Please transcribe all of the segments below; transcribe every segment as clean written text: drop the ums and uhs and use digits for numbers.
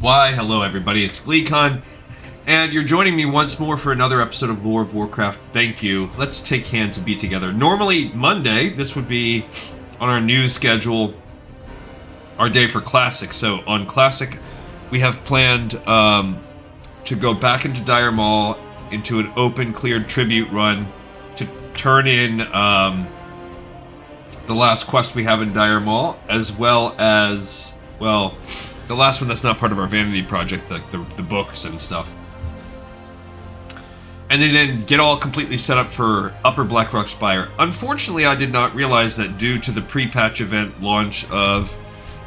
Why, hello everybody, it's GleeCon, and you're joining me once more for another episode of Lore of Warcraft. Thank you. Let's take hands and be together. Normally, Monday, this would be on our new schedule, our day for Classic. So, on Classic, we have planned to go back into Dire Maul, into an open, cleared tribute run, to turn in the last quest we have in Dire Maul, as well as, well, the last one that's not part of our vanity project, like the books and stuff. And then get all completely set up for Upper Blackrock Spire. Unfortunately, I did not realize that due to the pre-patch event launch of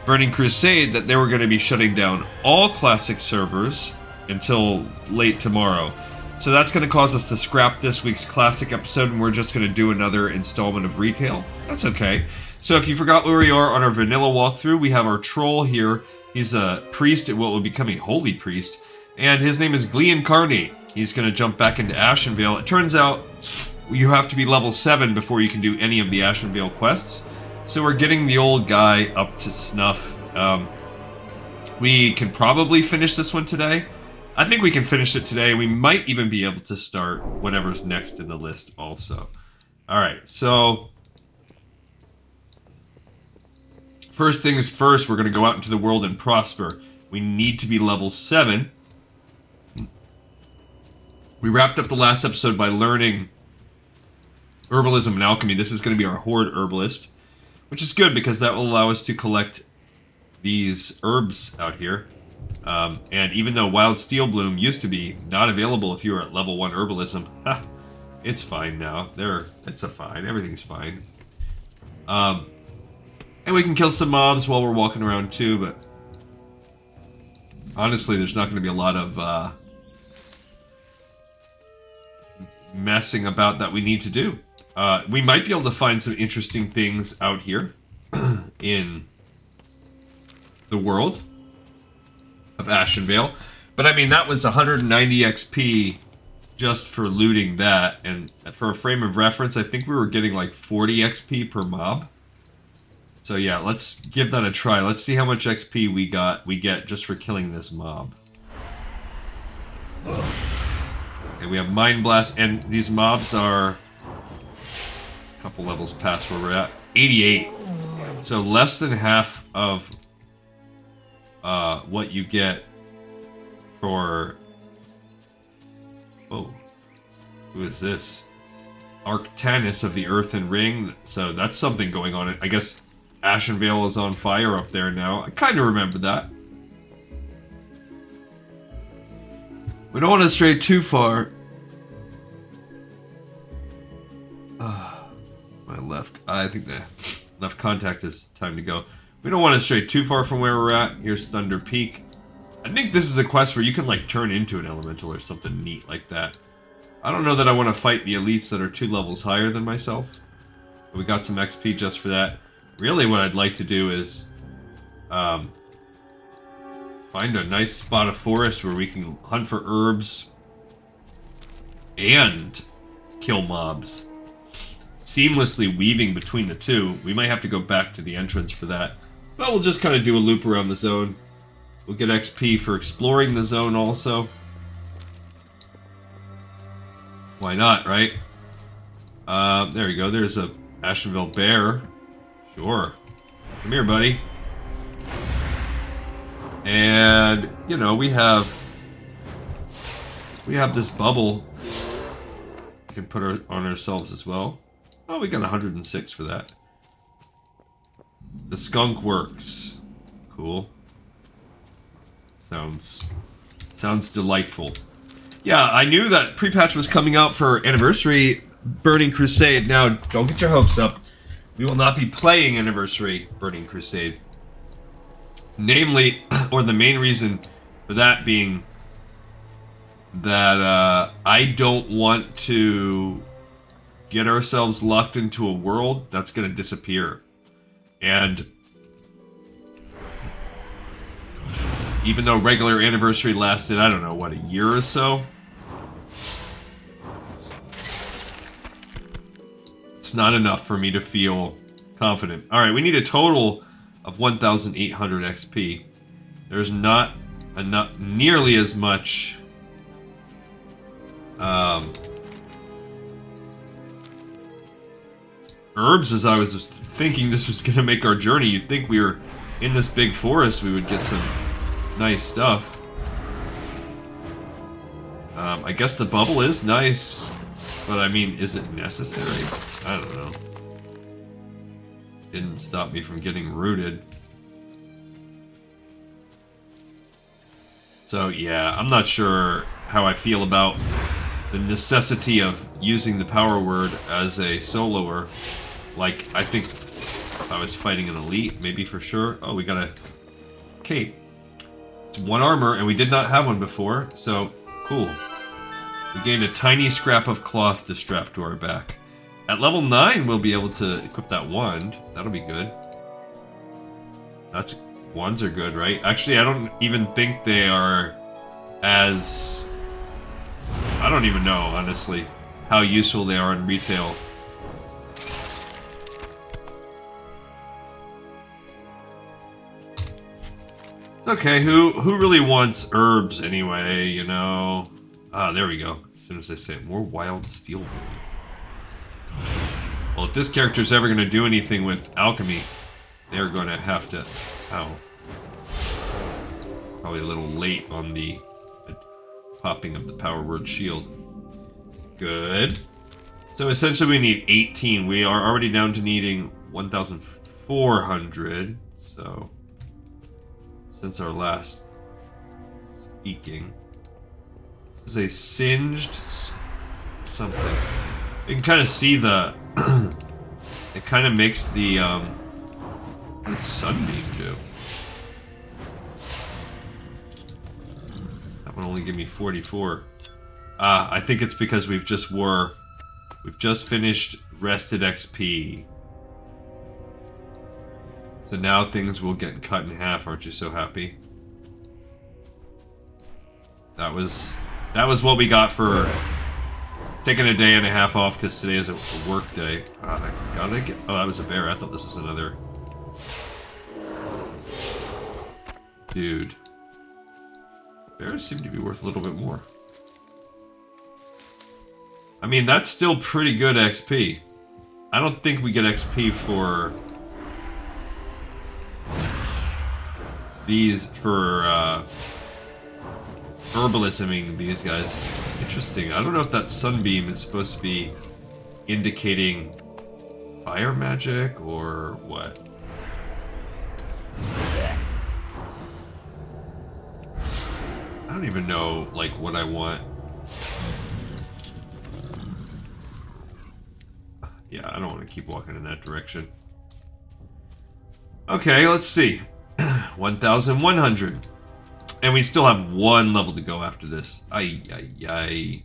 Burning Crusade that they were going to be shutting down all Classic servers until late tomorrow. So that's going to cause us to scrap this week's Classic episode, and we're just going to do another installment of Retail. That's okay. So if you forgot where we are on our vanilla walkthrough, we have our troll here. He's a priest at what will become a holy priest, and his name is Glee Incarnate. He's going to jump back into Ashenvale. It turns out you have to be level 7 before you can do any of the Ashenvale quests, so we're getting the old guy up to snuff. We can probably finish this one today. I think we can finish it today. We might even be able to start whatever's next in the list also. Alright, so first things first, we're going to go out into the world and prosper. We need to be level 7. We wrapped up the last episode by learning herbalism and alchemy. This is going to be our horde herbalist, which is good because that will allow us to collect these herbs out here. And even though Wild Steel Bloom used to be not available if you were at level 1 herbalism, it's fine now. It's a fine. Everything's fine. And we can kill some mobs while we're walking around too, but honestly, there's not going to be a lot of messing about that we need to do. We might be able to find some interesting things out here in the world of Ashenvale. But I mean, that was 190 XP just for looting that, and for a frame of reference, I think we were getting like 40 XP per mob. So yeah, let's give that a try. Let's see how much XP we get just for killing this mob. Okay, we have Mind Blast, and these mobs are a couple levels past where we're at. 88. So less than half of what you get for... Oh, who is this? Arctanus of the Earthen Ring. So that's something going on. I guess Ashenvale is on fire up there now. I kind of remember that. We don't want to stray too far. My left... I think the left contact is time to go. We don't want to stray too far from where we're at. Here's Thunder Peak. I think this is a quest where you can, like, turn into an elemental or something neat like that. I don't know that I want to fight the elites that are 2 levels higher than myself. But we got some XP just for that. Really what I'd like to do is find a nice spot of forest where we can hunt for herbs and kill mobs. Seamlessly weaving between the two. We might have to go back to the entrance for that. But we'll just kind of do a loop around the zone. We'll get XP for exploring the zone also. Why not, right? There we go. There's a Ashenvale bear. Sure. Come here, buddy. And, you know, we have this bubble we can put on ourselves as well. Oh, we got 106 for that. The skunk works. Cool. Sounds delightful. Yeah, I knew that pre-patch was coming out for Anniversary Burning Crusade. Now, don't get your hopes up. We will not be playing Anniversary Burning Crusade. Namely, or the main reason for that being that I don't want to get ourselves locked into a world that's going to disappear. And even though regular Anniversary lasted, I don't know, what, a year or so? It's not enough for me to feel confident. Alright, we need a total of 1,800 XP. There's not and not nearly as much herbs as I was thinking this was going to make our journey. You'd think we were in this big forest, we would get some nice stuff. I guess the bubble is nice, but I mean, is it necessary? I don't know. Didn't stop me from getting rooted. So yeah, I'm not sure how I feel about the necessity of using the power word as a soloer. Like, I think if I was fighting an elite, maybe for sure. Oh, we got a cape. It's 1 armor, and we did not have one before, so cool. We gained a tiny scrap of cloth to strap to our back. At level 9, we'll be able to equip that wand. That'll be good. Wands are good, right? Actually, I don't even think they are as... I don't even know, honestly, how useful they are in retail. Okay, who really wants herbs anyway, you know? Ah, there we go. As soon as I say it, more wild steel wool. Well, if this character's ever going to do anything with alchemy, they're going to have to... Ow. Probably a little late on the popping of the power word shield. Good. So essentially we need 18. We are already down to needing 1,400. So, since our last speaking. This is a singed something. You can kind of see the... it kind of makes the... what does sunbeam do? That one only give me 44. I think it's because we've just finished rested XP. So now things will get cut in half. Aren't you so happy? That was what we got for taking a day and a half off because today is a work day. I gotta get. Oh, that was a bear. I thought this was another dude. Bears seem to be worth a little bit more. I mean, that's still pretty good XP. I don't think we get XP for these, for herbalisming these guys. Interesting. I don't know if that sunbeam is supposed to be indicating fire magic or what. I don't even know, like, what I want. Yeah, I don't want to keep walking in that direction. Okay, let's see. 1,100. And we still have 1 level to go after this. Ay, ay, ay.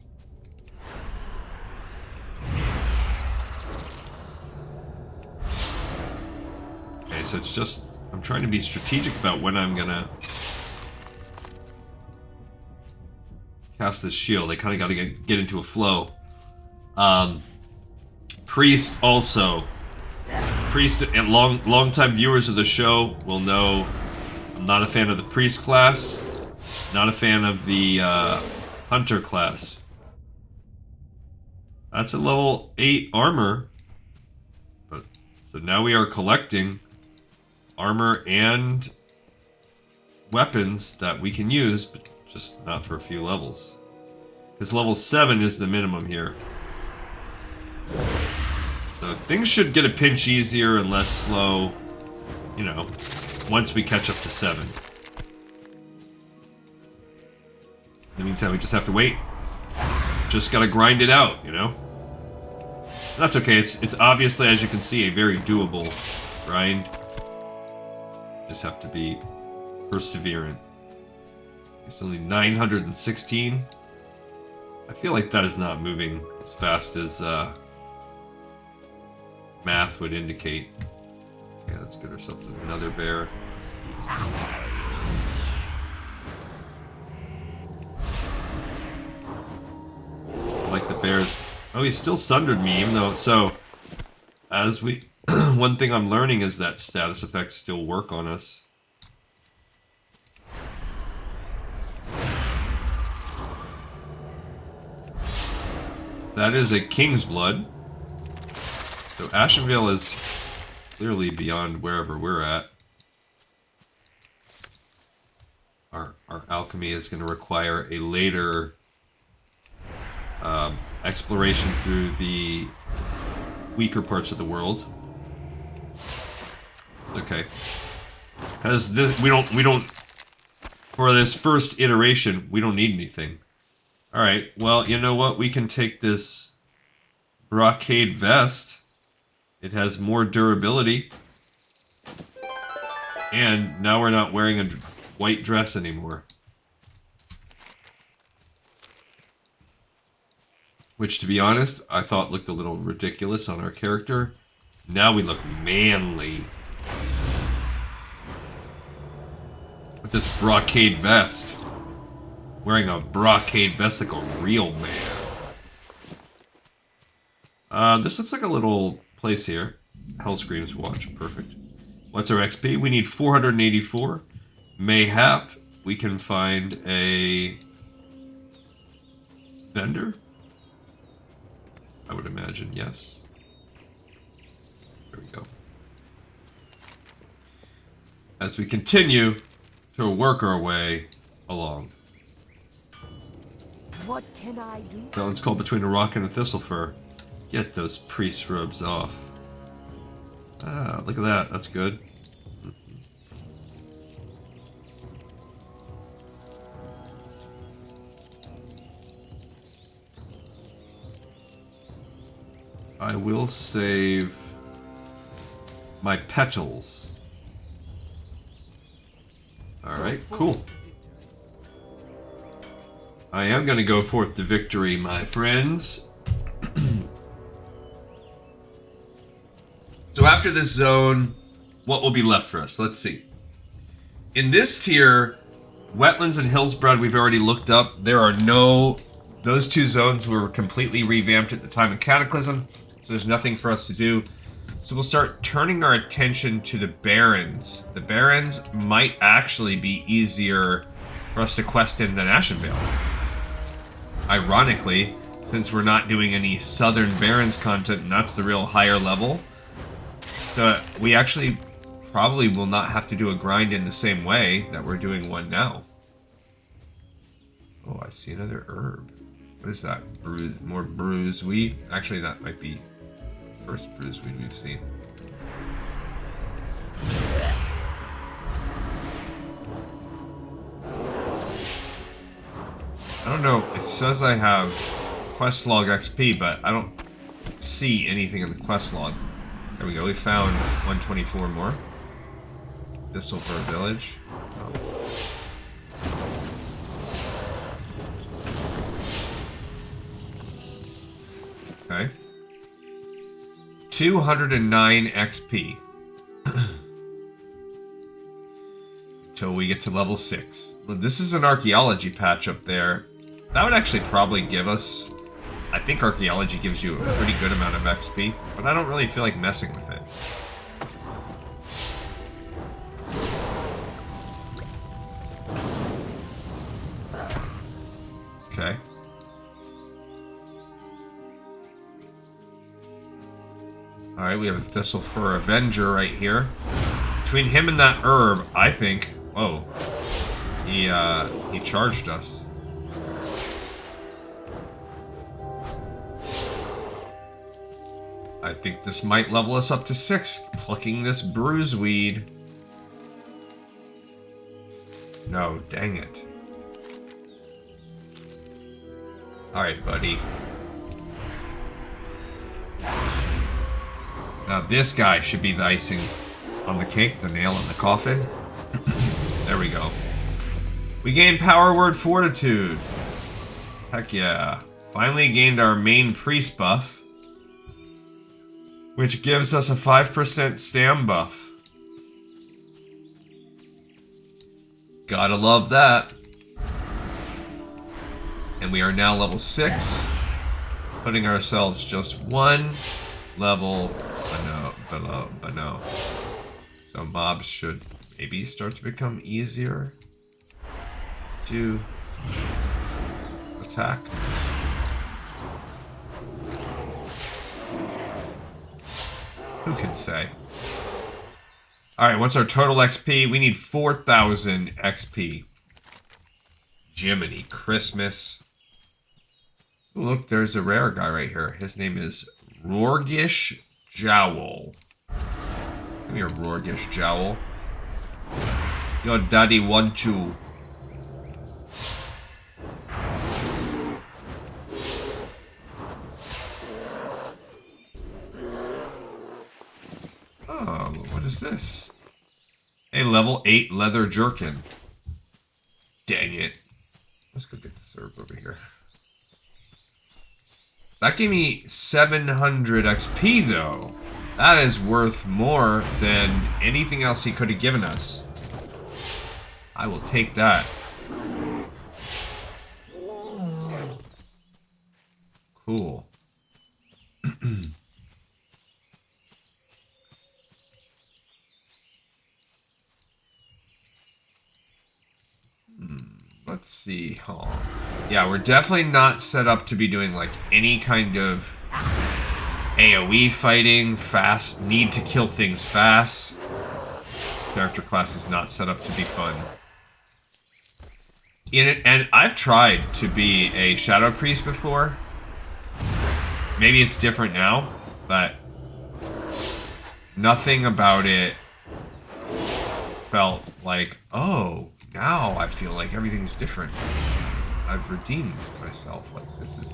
Okay, so it's just... I'm trying to be strategic about when I'm gonna cast this shield. I kind of got to get into a flow. Priest also. Priest, and long-time viewers of the show will know I'm not a fan of the Priest class. Not a fan of the Hunter class. That's a level 8 armor. But, so now we are collecting armor and weapons that we can use, but just not for a few levels. Because level 7 is the minimum here. So things should get a pinch easier and less slow, you know, once we catch up to 7. In the meantime, we just have to wait. Just gotta grind it out, you know? That's okay, it's obviously, as you can see, a very doable grind. Just have to be perseverant. It's only 916. I feel like that is not moving as fast as math would indicate. Yeah, let's get ourselves another bear. I like the bears. Oh, he still sundered me, even though... So, as we... one thing I'm learning is that status effects still work on us. That is a King's Blood. So Ashenvale is clearly beyond wherever we're at. Our alchemy is going to require a later exploration through the weaker parts of the world. Okay. Because this, we don't for this first iteration, we don't need anything. Alright, well, you know what? We can take this brocade vest. It has more durability. And now we're not wearing a white dress anymore. Which, to be honest, I thought looked a little ridiculous on our character. Now we look manly. With this brocade vest. Wearing a brocade vest like a real man. This looks like a little place here. Hellscream's Watch. Perfect. What's our XP? We need 484. Mayhap we can find a vendor? I would imagine, yes. There we go. As we continue to work our way along. What can I do? Balance called between a rock and a Thistlefur. Get those priest robes off. Ah, look at that. That's good. I will save my petals. Alright, cool. I am going to go forth to victory, my friends. So after this zone, what will be left for us? Let's see. In this tier, Wetlands and Hillsbred we've already looked up. There are no... Those two zones were completely revamped at the time of Cataclysm, so there's nothing for us to do. So we'll start turning our attention to the Barrens. The Barrens might actually be easier for us to quest in than Ashenvale. Ironically, since we're not doing any Southern Barrens content, and that's the real higher level, so we actually probably will not have to do a grind in the same way that we're doing one now. Oh, I see another herb. What is that? More bruiseweed? Actually, that might be the first bruiseweed we've seen. I don't know. It says I have quest log XP, but I don't see anything in the quest log. There we go. We found 124 more. Thistlefur Village. Okay. 209 XP. Until we get to level 6. Well, this is an archaeology patch up there. That would actually probably give us... I think archaeology gives you a pretty good amount of XP, but I don't really feel like messing with it. Okay. Alright, we have a Thistlefur Avenger right here. Between him and that herb, I think... Whoa. He charged us. I think this might level us up to 6, plucking this bruiseweed. No, dang it. Alright, buddy. Now this guy should be the icing on the cake, the nail in the coffin. There we go. We gained Power Word Fortitude. Heck yeah. Finally gained our main priest buff, which gives us a 5% stam buff. Gotta love that. And we are now level 6, putting ourselves just one level below. So mobs should maybe start to become easier to attack. Who can say? Alright, what's our total XP? We need 4,000 XP. Jiminy Christmas. Ooh, look, there's a rare guy right here. His name is Rorgish Jowl. Come here, Rorgish Jowl. Your daddy wants you. Oh, what is this? A level 8 leather jerkin. Dang it. Let's go get this herb over here. That gave me 700 XP, though. That is worth more than anything else he could have given us. I will take that. Cool. Let's see. Oh. Yeah, we're definitely not set up to be doing like any kind of AoE fighting, fast, need to kill things fast. Character class is not set up to be fun. And I've tried to be a Shadow Priest before. Maybe it's different now, but nothing about it felt like, oh, now I feel like everything's different. I've redeemed myself. Like, this is...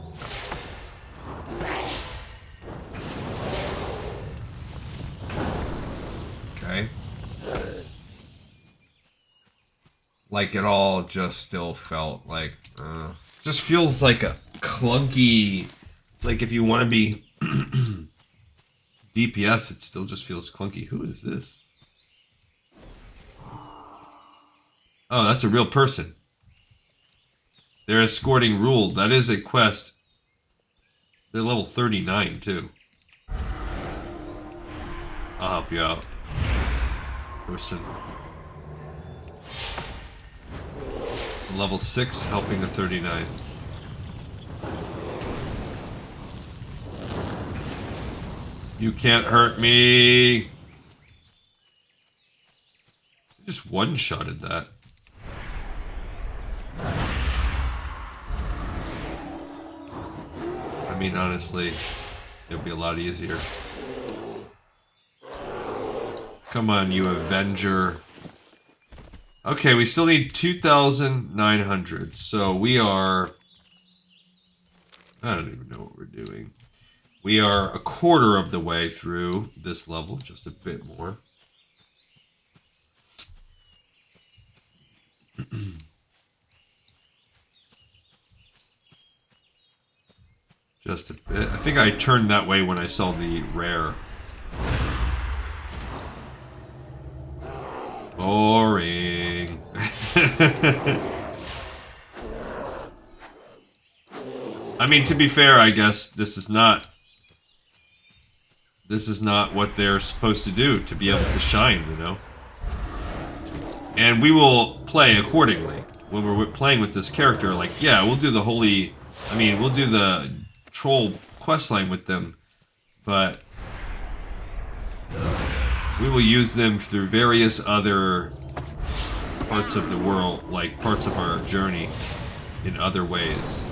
Okay. Like, it all just still felt like... just feels like a clunky... It's like if you want to be... DPS, it still just feels clunky. Who is this? Oh, that's a real person. They're escorting Ruul. That is a quest. They're level 39, too. I'll help you out. Person. Level 6, helping the 39. You can't hurt me! Just one-shotted that. I mean, honestly, it'll be a lot easier. Come on, you Avenger. Okay, we still need 2,900. So we are... I don't even know what we're doing. We are a quarter of the way through this level, just a bit more. Just a bit. I think I turned that way when I saw the rare. Boring. I mean, to be fair, I guess this is not what they're supposed to do to be able to shine, you know? And we will play accordingly. When we're playing with this character, like, yeah, we'll do the holy... I mean, we'll do the troll questline with them, but we will use them through various other parts of the world, like parts of our journey, in other ways.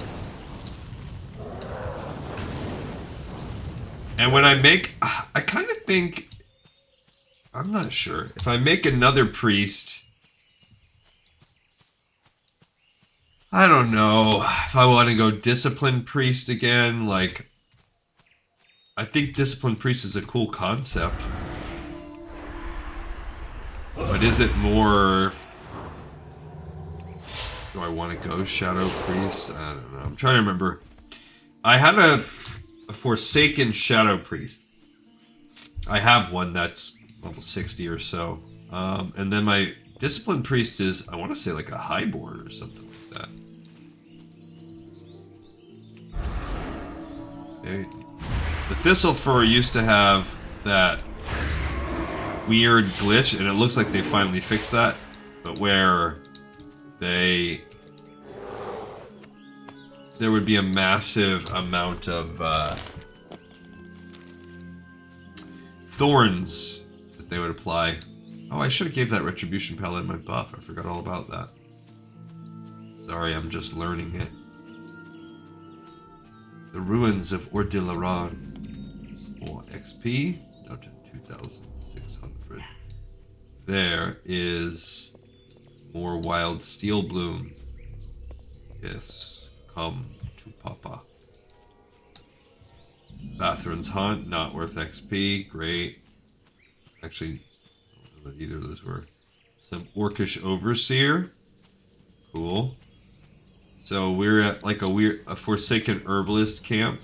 And when I make... I kind of think... I'm not sure. If I make another priest... I don't know if I want to go Disciplined Priest again. Like, I think Disciplined Priest is a cool concept. But is it more... Do I want to go Shadow Priest? I don't know. I'm trying to remember. I had a Forsaken Shadow Priest. I have one that's level 60 or so. And then my Disciplined Priest is, I want to say, like a Highborn or something like that. Okay. The Thistlefur used to have that weird glitch, and it looks like they finally fixed that. But where there would be a massive amount of thorns that they would apply. Oh, I should have gave that Retribution Paladin my buff. I forgot all about that. Sorry, I'm just learning it. The ruins of Ordilaran. More XP. Down to 2,600. There is more wild steel bloom. Yes, come to Papa. Bathron's Hunt, not worth XP. Great. Actually, I don't know that either of those were. Some Orcish Overseer. Cool. So we're at like a Forsaken Herbalist camp.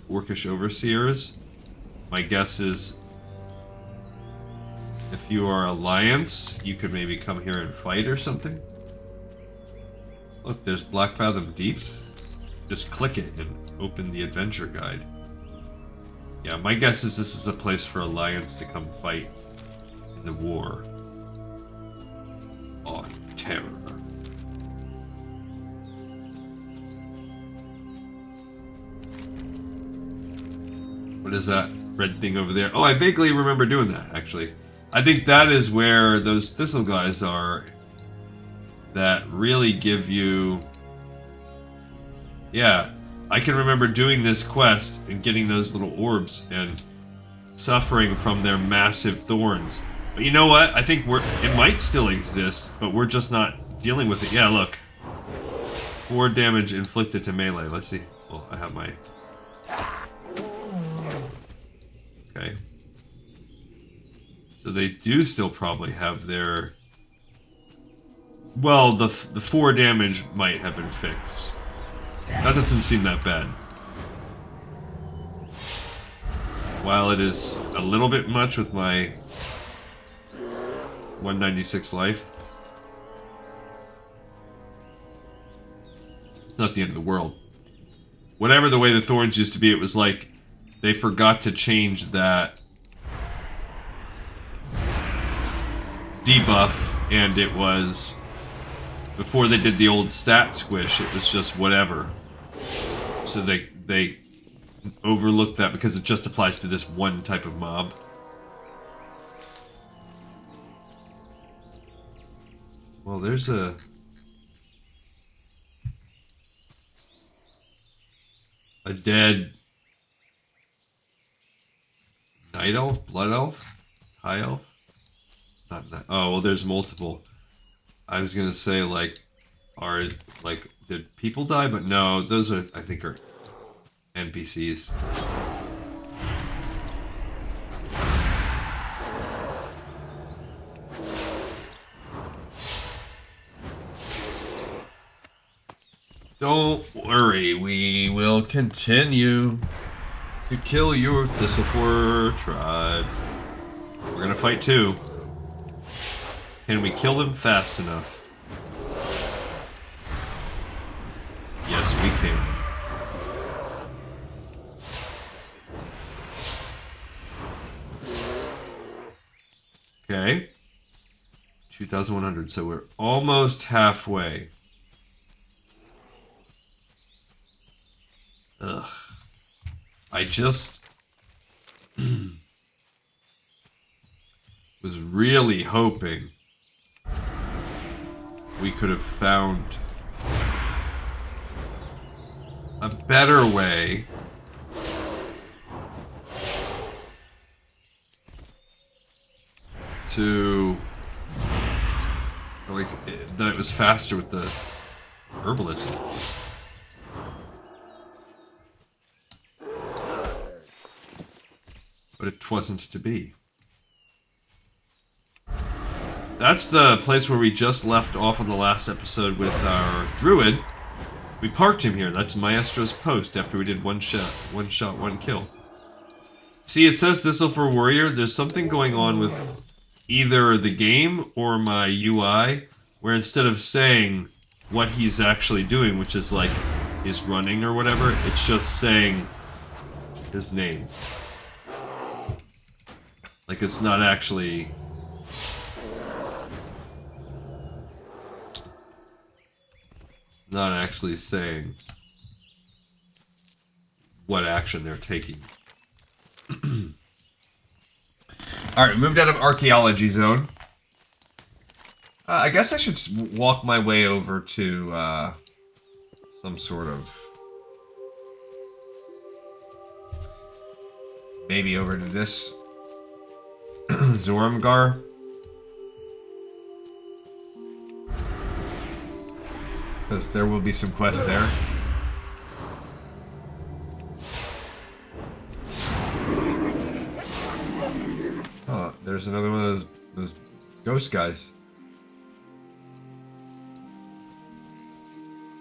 Orcish Overseers. My guess is if you are Alliance, you could maybe come here and fight or something. Look, there's Black Fathom Deeps. Just click it and open the adventure guide. Yeah, my guess is this is a place for Alliance to come fight in the war. On terror. What is that red thing over there? Oh, I vaguely remember doing that, actually. I think that is where those thistle guys are that really give you... Yeah, I can remember doing this quest and getting those little orbs and suffering from their massive thorns. But you know what? I think it might still exist, but we're just not dealing with it. Yeah, look. 4 damage inflicted to melee. Let's see. Well, I have my... Okay. So they do still probably have their... Well, the 4 damage might have been fixed. That doesn't seem that bad. While it is a little bit much with my 196 life, it's not the end of the world. Whatever the way the thorns used to be, it was like they forgot to change that debuff, and it was... Before they did the old stat squish, it was just whatever. So they overlooked that because it just applies to this one type of mob. Well, there's a... dead... Night Elf? Blood Elf? High Elf? Not that. Oh, well, there's multiple. I was gonna say, like, did people die? But no, those are, I think, are NPCs. Don't worry, we will continue to kill your Thistlefur tribe. We're gonna fight too. Can we kill them fast enough? Yes, we can. Okay. 2,100, so we're almost halfway. Ugh. I just... was really hoping we could have found a better way to, like, that it was faster with the herbalist. But it wasn't to be. That's the place where we just left off on the last episode with our druid. We parked him here. That's Maestro's post after we did one shot, one kill. See, it says Thistlefur Warrior. There's something going on with either the game or my UI, where instead of saying what he's actually doing, which is like he's running or whatever, it's just saying his name. Like it's not actually... not actually saying what action they're taking. Alright, we moved out of archaeology zone. I guess I should walk my way over to some sort of... maybe over to this Zoramgar. Because there will be some quests there. Oh, there's another one of those ghost guys.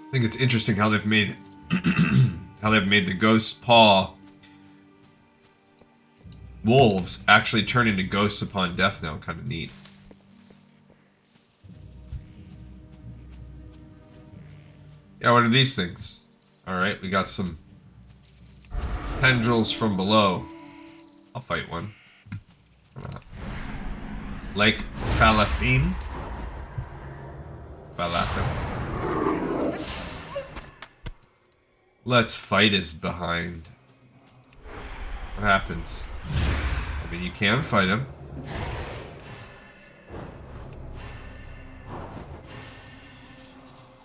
I think it's interesting how they've made the Ghost Paw wolves actually turn into ghosts upon death now. Kind of neat. Yeah, what are these things? Alright, we got some tendrils from below. I'll fight one. Lake Falathine. Falathine. Let's fight is behind. What happens? I mean, you can fight him.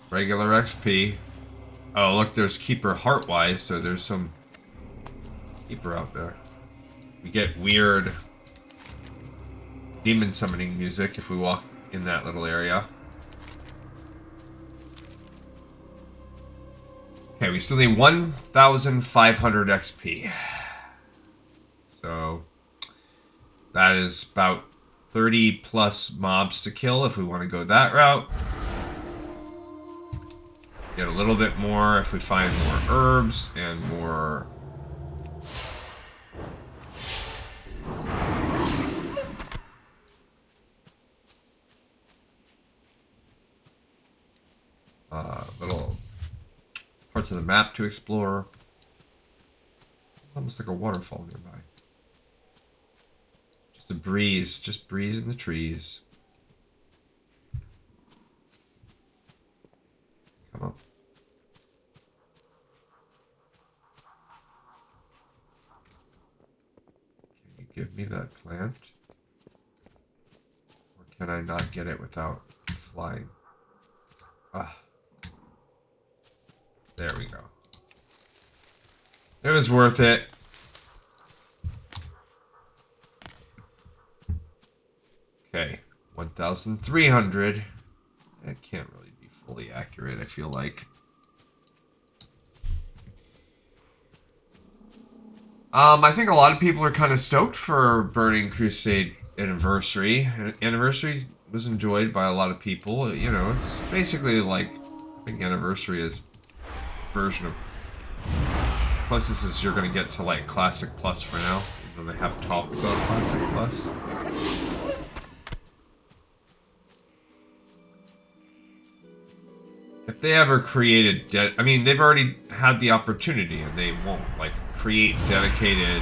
Regular XP. Oh, look, there's Keeper Heartwise, so there's some Keeper out there. We get weird demon summoning music if we walk in that little area. Okay, we still need 1,500 XP. So that is about 30 plus mobs to kill if we want to go that route. Get a little bit more if we find more herbs and more... little parts of the map to explore. Almost like a waterfall nearby. Just a breeze, just breeze in the trees. Come on. Can you give me that plant? Or can I not get it without flying? Ah. There we go. It was worth it. Okay, 1,300. That can't really be fully accurate, I feel like. I think a lot of people are kind of stoked for Burning Crusade Anniversary. Anniversary was enjoyed by a lot of people. You know, it's basically like, I think Anniversary is a version of... Closest is you're going to get to like Classic Plus for now, even though they have talked about Classic Plus. If they ever created, I mean, they've already had the opportunity, and they won't like create dedicated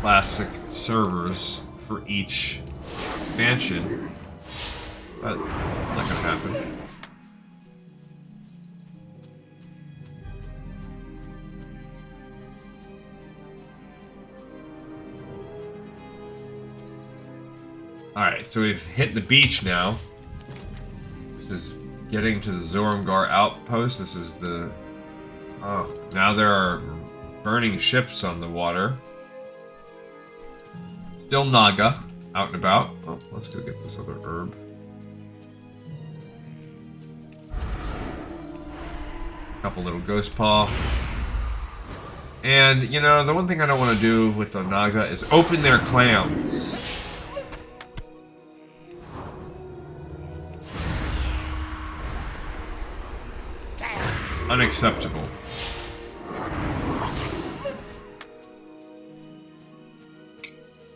Classic servers for each expansion. That's not gonna happen. Alright, so we've hit the beach now. This is getting to the Zoramgar outpost. This is the... Oh, now there are burning ships on the water. Still Naga, out and about. Oh, let's go get this other herb. Couple little Ghost Paw. And, you know, the one thing I don't want to do with the Naga is open their clams. Unacceptable.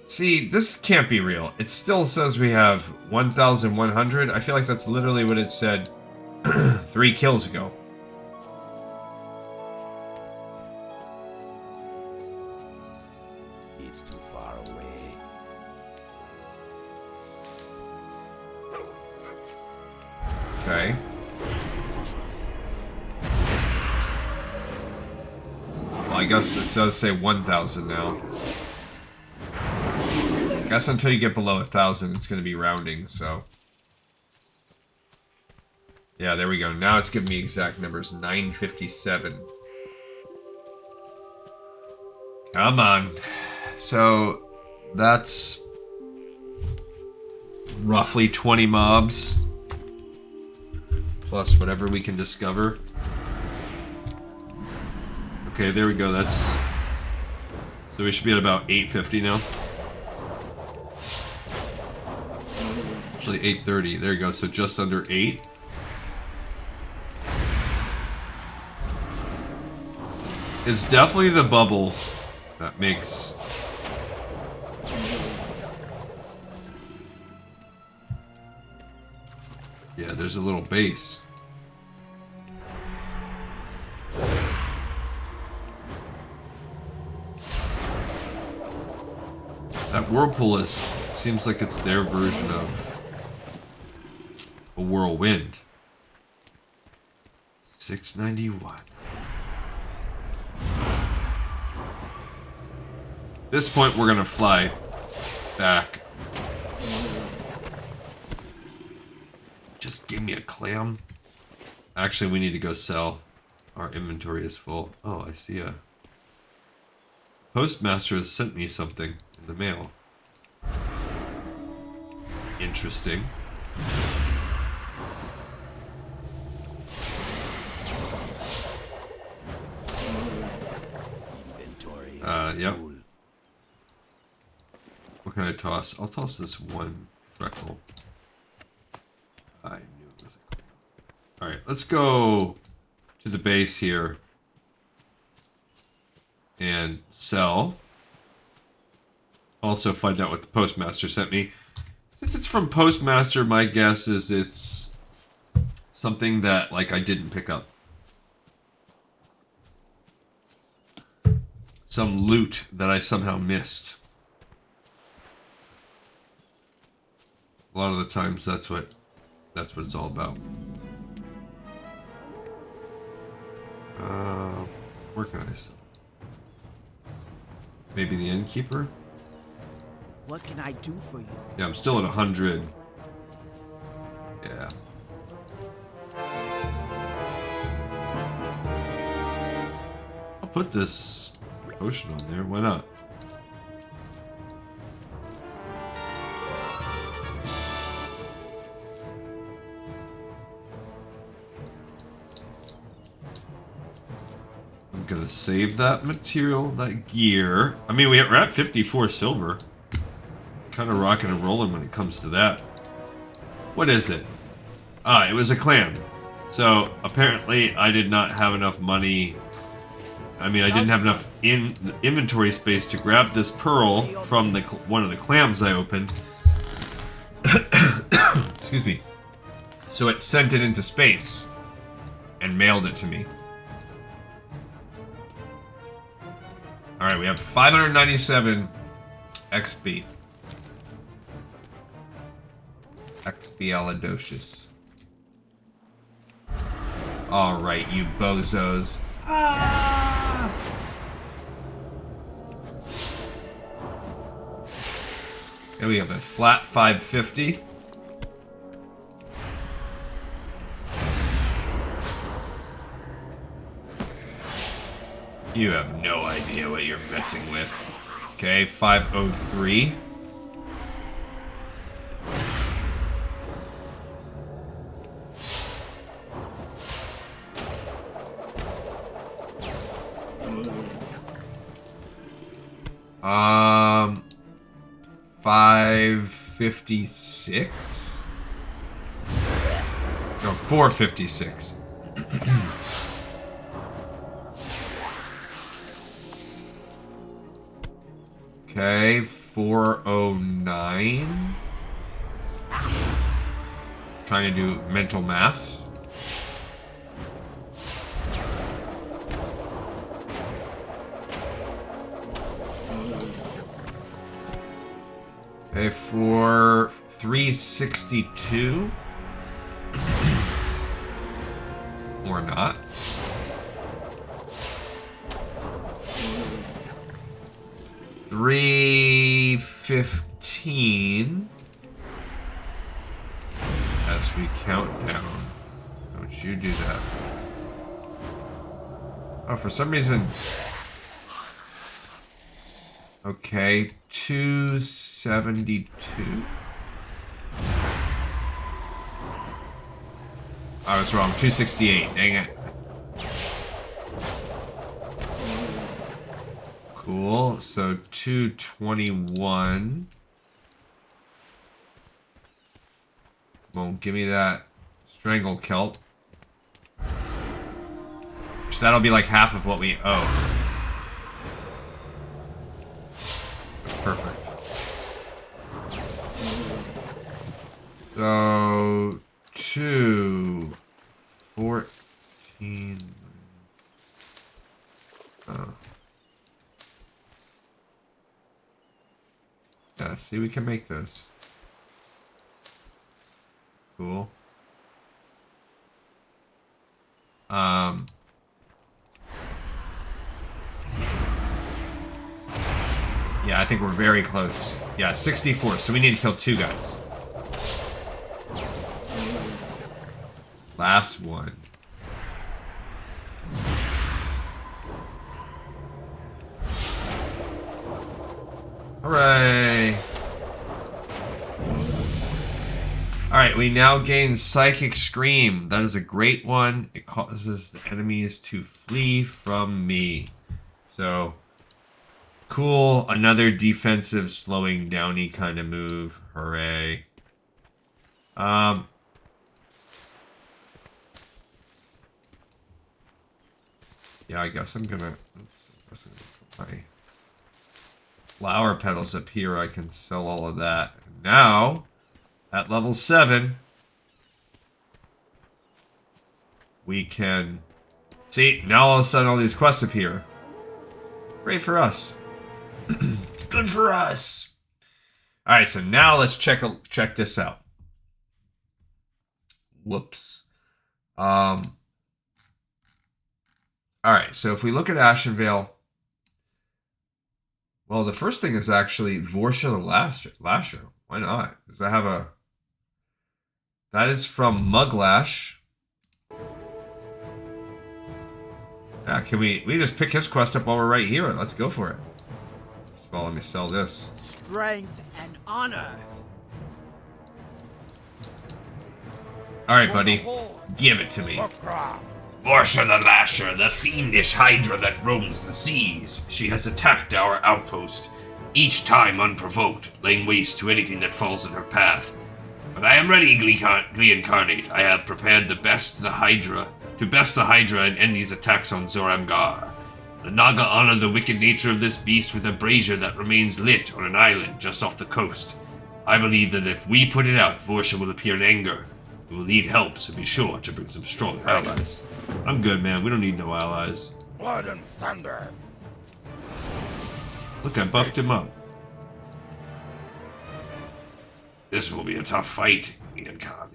See, this can't be real. It still says we have 1,100. I feel like that's literally what it said 3 kills ago. It's too far away. Okay. Well, I guess it does say 1,000 now. I guess until you get below 1,000, it's going to be rounding, so... Yeah, there we go. Now it's giving me exact numbers. 957. Come on. So, that's... roughly 20 mobs. Plus whatever we can discover. Okay, there we go. That's... So we should be at about 850 now. Actually, 830. There you go. So just under 8. It's definitely the bubble that makes... Yeah, there's a little base. That whirlpool is... seems like it's their version of a whirlwind. 691. At this point, we're gonna fly back. Just give me a clam. Actually, we need to go sell. Our inventory is full. Oh, I see a... Postmaster has sent me something in the mail. Interesting. Yep. What can I toss? I'll toss this one freckle. I knew it was a clam. Alright, let's go to the base here and sell. Also find out what the postmaster sent me. Since it's from postmaster, my guess is it's something that, like, I didn't pick up. Some loot that I somehow missed. A lot of the times that's what it's all about. Where can I sell? Maybe the innkeeper? What can I do for you? Yeah, I'm still at 100. Yeah. I'll put this potion on there. Why not? I'm gonna save that material, that gear. I mean, we're at 54 silver. Kind of rocking and rolling when it comes to that. What is it? Ah, it was a clam. So apparently I did not have enough money. I mean, I didn't have enough inventory space to grab this pearl from the one of the clams I opened. Excuse me. So it sent it into space and mailed it to me. All right, we have 597 XP. Expialidocious. Alright, you bozos. Ah! Here we have a flat 550. You have no idea what you're messing with. Okay, 503. Um, 556? No, 456. Okay, 409. Trying to do mental maths. Okay, for 362. Or not. 3:15 as we count down. Don't you do that. Oh, for some reason... Okay, 272. I was wrong, 268, dang it. Cool, so 221. Come on, give me that Strangle Kelp. So that'll be like half of what we owe. Perfect. So 214. Yeah, see, we can make this. Cool. Yeah, I think we're very close. Yeah, 64, so we need to kill 2 guys. Last one. Hooray! Alright, we now gain Psychic Scream. That is a great one. It causes the enemies to flee from me. So... cool, another defensive slowing downy kind of move. Hooray. Yeah, I guess I'm gonna put my flower petals up here. I can sell all of that. Now, at level 7, we can see, now all of a sudden all these quests appear. Great for us. Good for us. All right, so now let's check this out. Whoops. All right, so if we look at Ashenvale, well, the first thing is actually Vorsha the Lasher. Why not? Does that have a... that is from Muglash. Yeah, can we just pick his quest up while we're right here? Let's go for it. Well, let me sell this. Strength and honor. Alright, buddy. Give it to me. Vorsha the Lasher, the fiendish hydra that roams the seas. She has attacked our outpost, each time unprovoked, laying waste to anything that falls in her path. But I am ready, Glee Incarnate. I have prepared to best the Hydra and end these attacks on Zoram. The Naga honor the wicked nature of this beast with a brazier that remains lit on an island just off the coast. I believe that if we put it out, Vorsha will appear in anger. We will need help, so be sure to bring some strong allies. I'm good, man. We don't need no allies. Blood and thunder. Look, I buffed him up. This will be a tough fight, the Incarnate.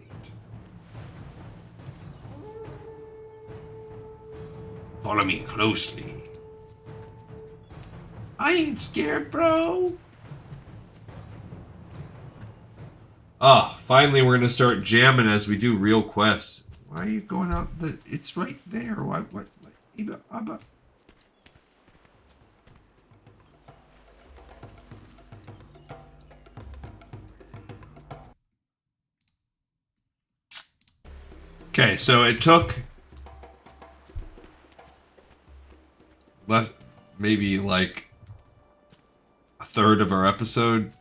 Follow me closely. I ain't scared, bro. Ah, finally we're gonna start jamming as we do real quests. Why are you going out? It's right there. What? Okay, so it took maybe like a third of our episode,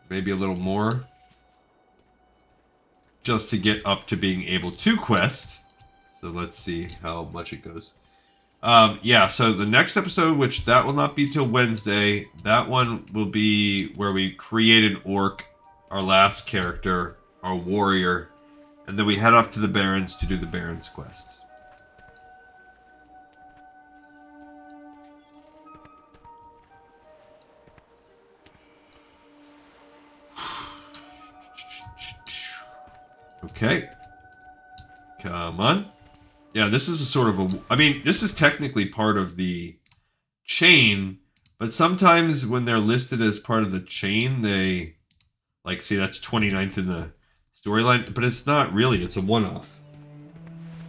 maybe a little more, just to get up to being able to quest. So let's see how much it goes. Yeah, so the next episode, which that will not be till Wednesday, that one will be where we create an orc, our last character, our warrior, and then we head off to the Barrens to do the Barrens quests. Okay. Come on. Yeah, this is a sort of a... I mean, this is technically part of the chain But sometimes when they're listed as part of the chain, they, like, see, that's 29th in the storyline, but it's not really, it's a one-off.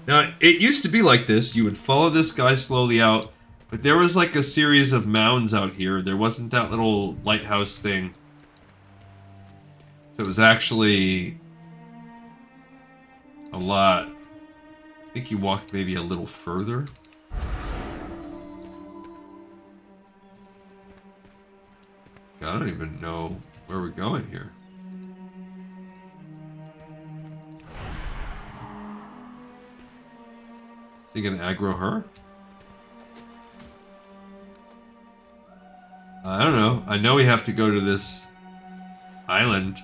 Now, it used to be like this. You would follow this guy slowly out, but there was like a series of mounds out here. There wasn't that little lighthouse thing. So it was actually a lot. I think you walked maybe a little further. I don't even know where we're going here. Is he gonna aggro her? I don't know. I know we have to go to this island.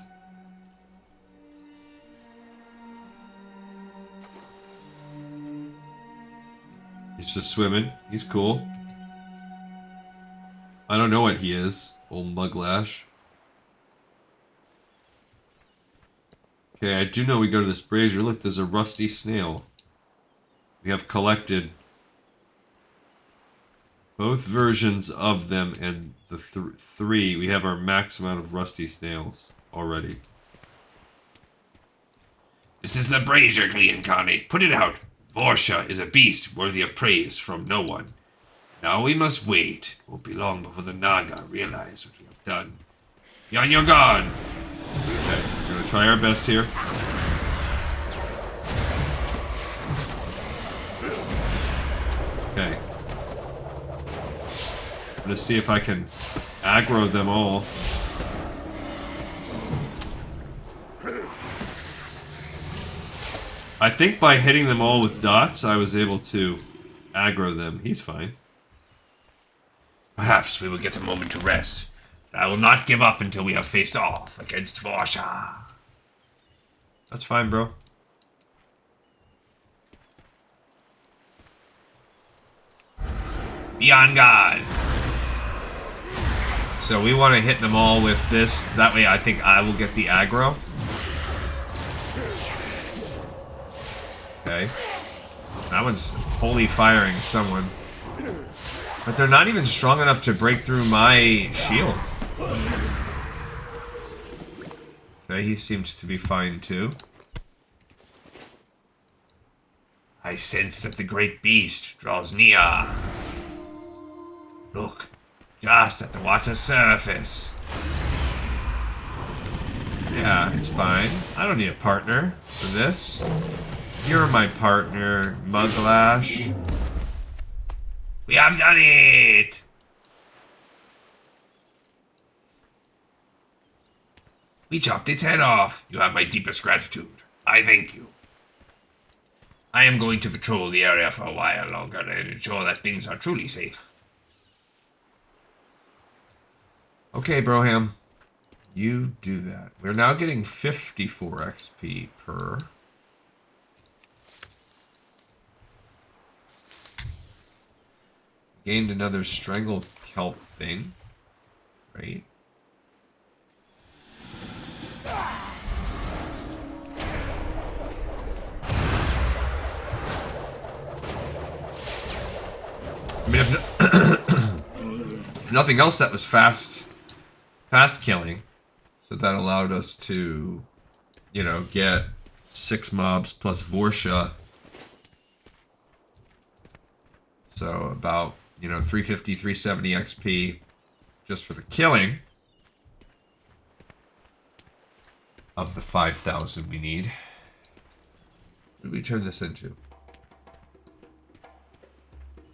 He's just swimming. He's cool. I don't know what he is. Old Muglash. Okay, I do know we go to this brazier. Look, there's a rusty snail. We have collected both versions of them, and the three. We have our max amount of rusty snails already. This is the brazier, incarnate. Put it out. Vorsha is a beast worthy of praise from no one. Now we must wait. It won't be long before the Naga realize what we have done. Be on your guard. Okay, we're gonna try our best here. Okay. I'm gonna see if I can aggro them all. I think by hitting them all with dots, I was able to aggro them. He's fine. Perhaps we will get a moment to rest. I will not give up until we have faced off against Vorsha. That's fine, bro. Be on guard. So we want to hit them all with this. That way I think I will get the aggro. Okay. That one's wholly firing someone. But they're not even strong enough to break through my shield. Okay, he seems to be fine too. I sense that the great beast draws near. Look, just at the water's surface. Yeah, it's fine. I don't need a partner for this. You're my partner, Muglash. We have done it! We chopped its head off. You have my deepest gratitude. I thank you. I am going to patrol the area for a while longer and ensure that things are truly safe. Okay, Broham. You do that. We're now getting 54 XP per. Gained another strangle kelp thing. Great. I mean, if nothing else, that was fast killing. So that allowed us to, you know, get 6 mobs plus Vorsha. So about, you know, 350, 370 XP just for the killing of the 5,000 we need. What did we turn this into?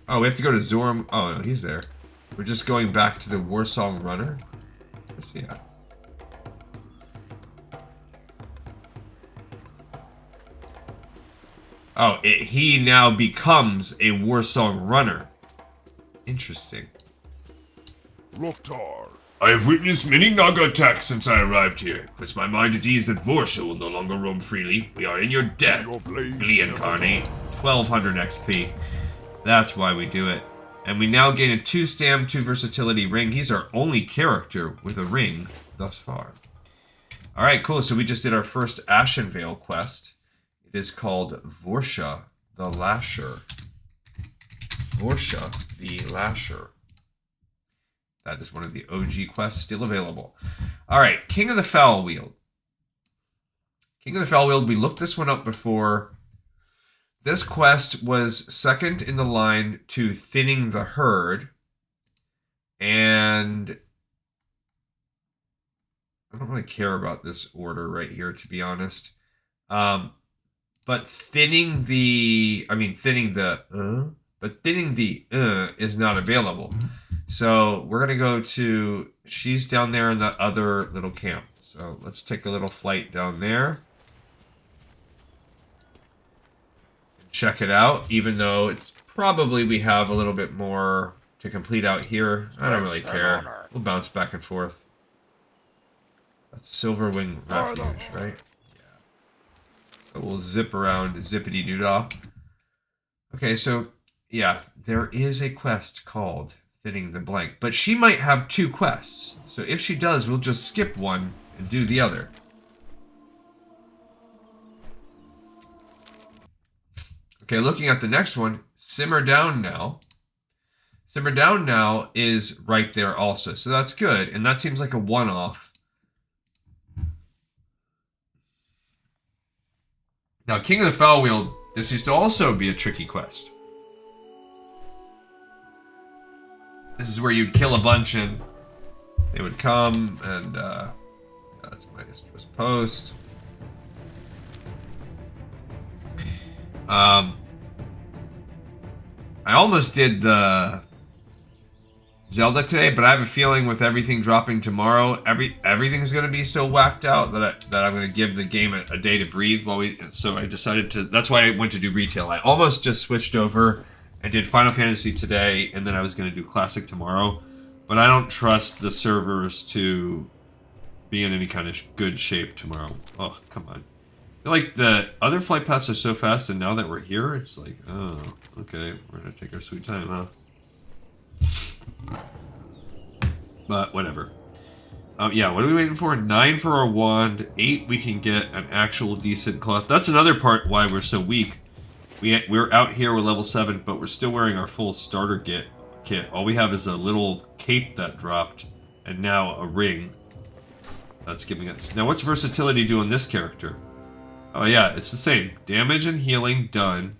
Oh, we have to go to Zoram. Oh, no, he's there. We're just going back to the Warsong Runner. Where's he at? Oh, he now becomes a Warsong Runner. Interesting. Loktar. I have witnessed many Naga attacks since I arrived here. It puts my mind at ease that Vorsha will no longer roam freely. We are in your debt, incarnate. 1200 XP. That's why we do it. And we now gain a 2 stam, 2 versatility ring. He's our only character with a ring thus far. Alright, cool. So we just did our first Ashenvale quest. It is called Vorsha the Lasher. Vorsha the Lasher. That is one of the OG quests still available. All right, King of the Foul Wield. King of the Foul Wield, we looked this one up before. This quest was second in the line to Thinning the Herd. And I don't really care about this order right here, to be honest. But thinning the is not available. So we're going to go to, she's down there in that other little camp. So let's take a little flight down there. Check it out, even though it's probably we have a little bit more to complete out here. I don't really care. We'll bounce back and forth. That's Silverwing Refuge, right? Yeah. So we'll zip around zippity doo dah. Okay, so yeah, there is a quest called Thinning the Blank, but she might have two quests. So if she does, we'll just skip one and do the other. Okay, looking at the next one, Simmer Down Now. Simmer Down Now is right there also, so that's good, and that seems like a one-off. Now, King of the Foul Wield, this used to also be a tricky quest. This is where you'd kill a bunch and they would come and, that's minus twist post. I almost did the Zelda today, but I have a feeling with everything dropping tomorrow, everything's going to be so whacked out that I'm going to give the game a day to breathe so I decided to, that's why I went to do retail. I almost just switched over and did Final Fantasy today, and then I was going to do Classic tomorrow, but I don't trust the servers to be in any kind of good shape tomorrow. Oh, come on. I feel like the other flight paths are so fast, and now that we're here, it's like, oh, okay, we're going to take our sweet time, huh? But whatever. Yeah, what are we waiting for? 9 for our wand. 8 we can get an actual decent cloth. That's another part why we're so weak. We're out here, we're level 7, but we're still wearing our full starter kit. All we have is a little cape that dropped, and now a ring. That's giving us... Now what's versatility do on this character? Oh yeah, it's the same. Damage and healing done.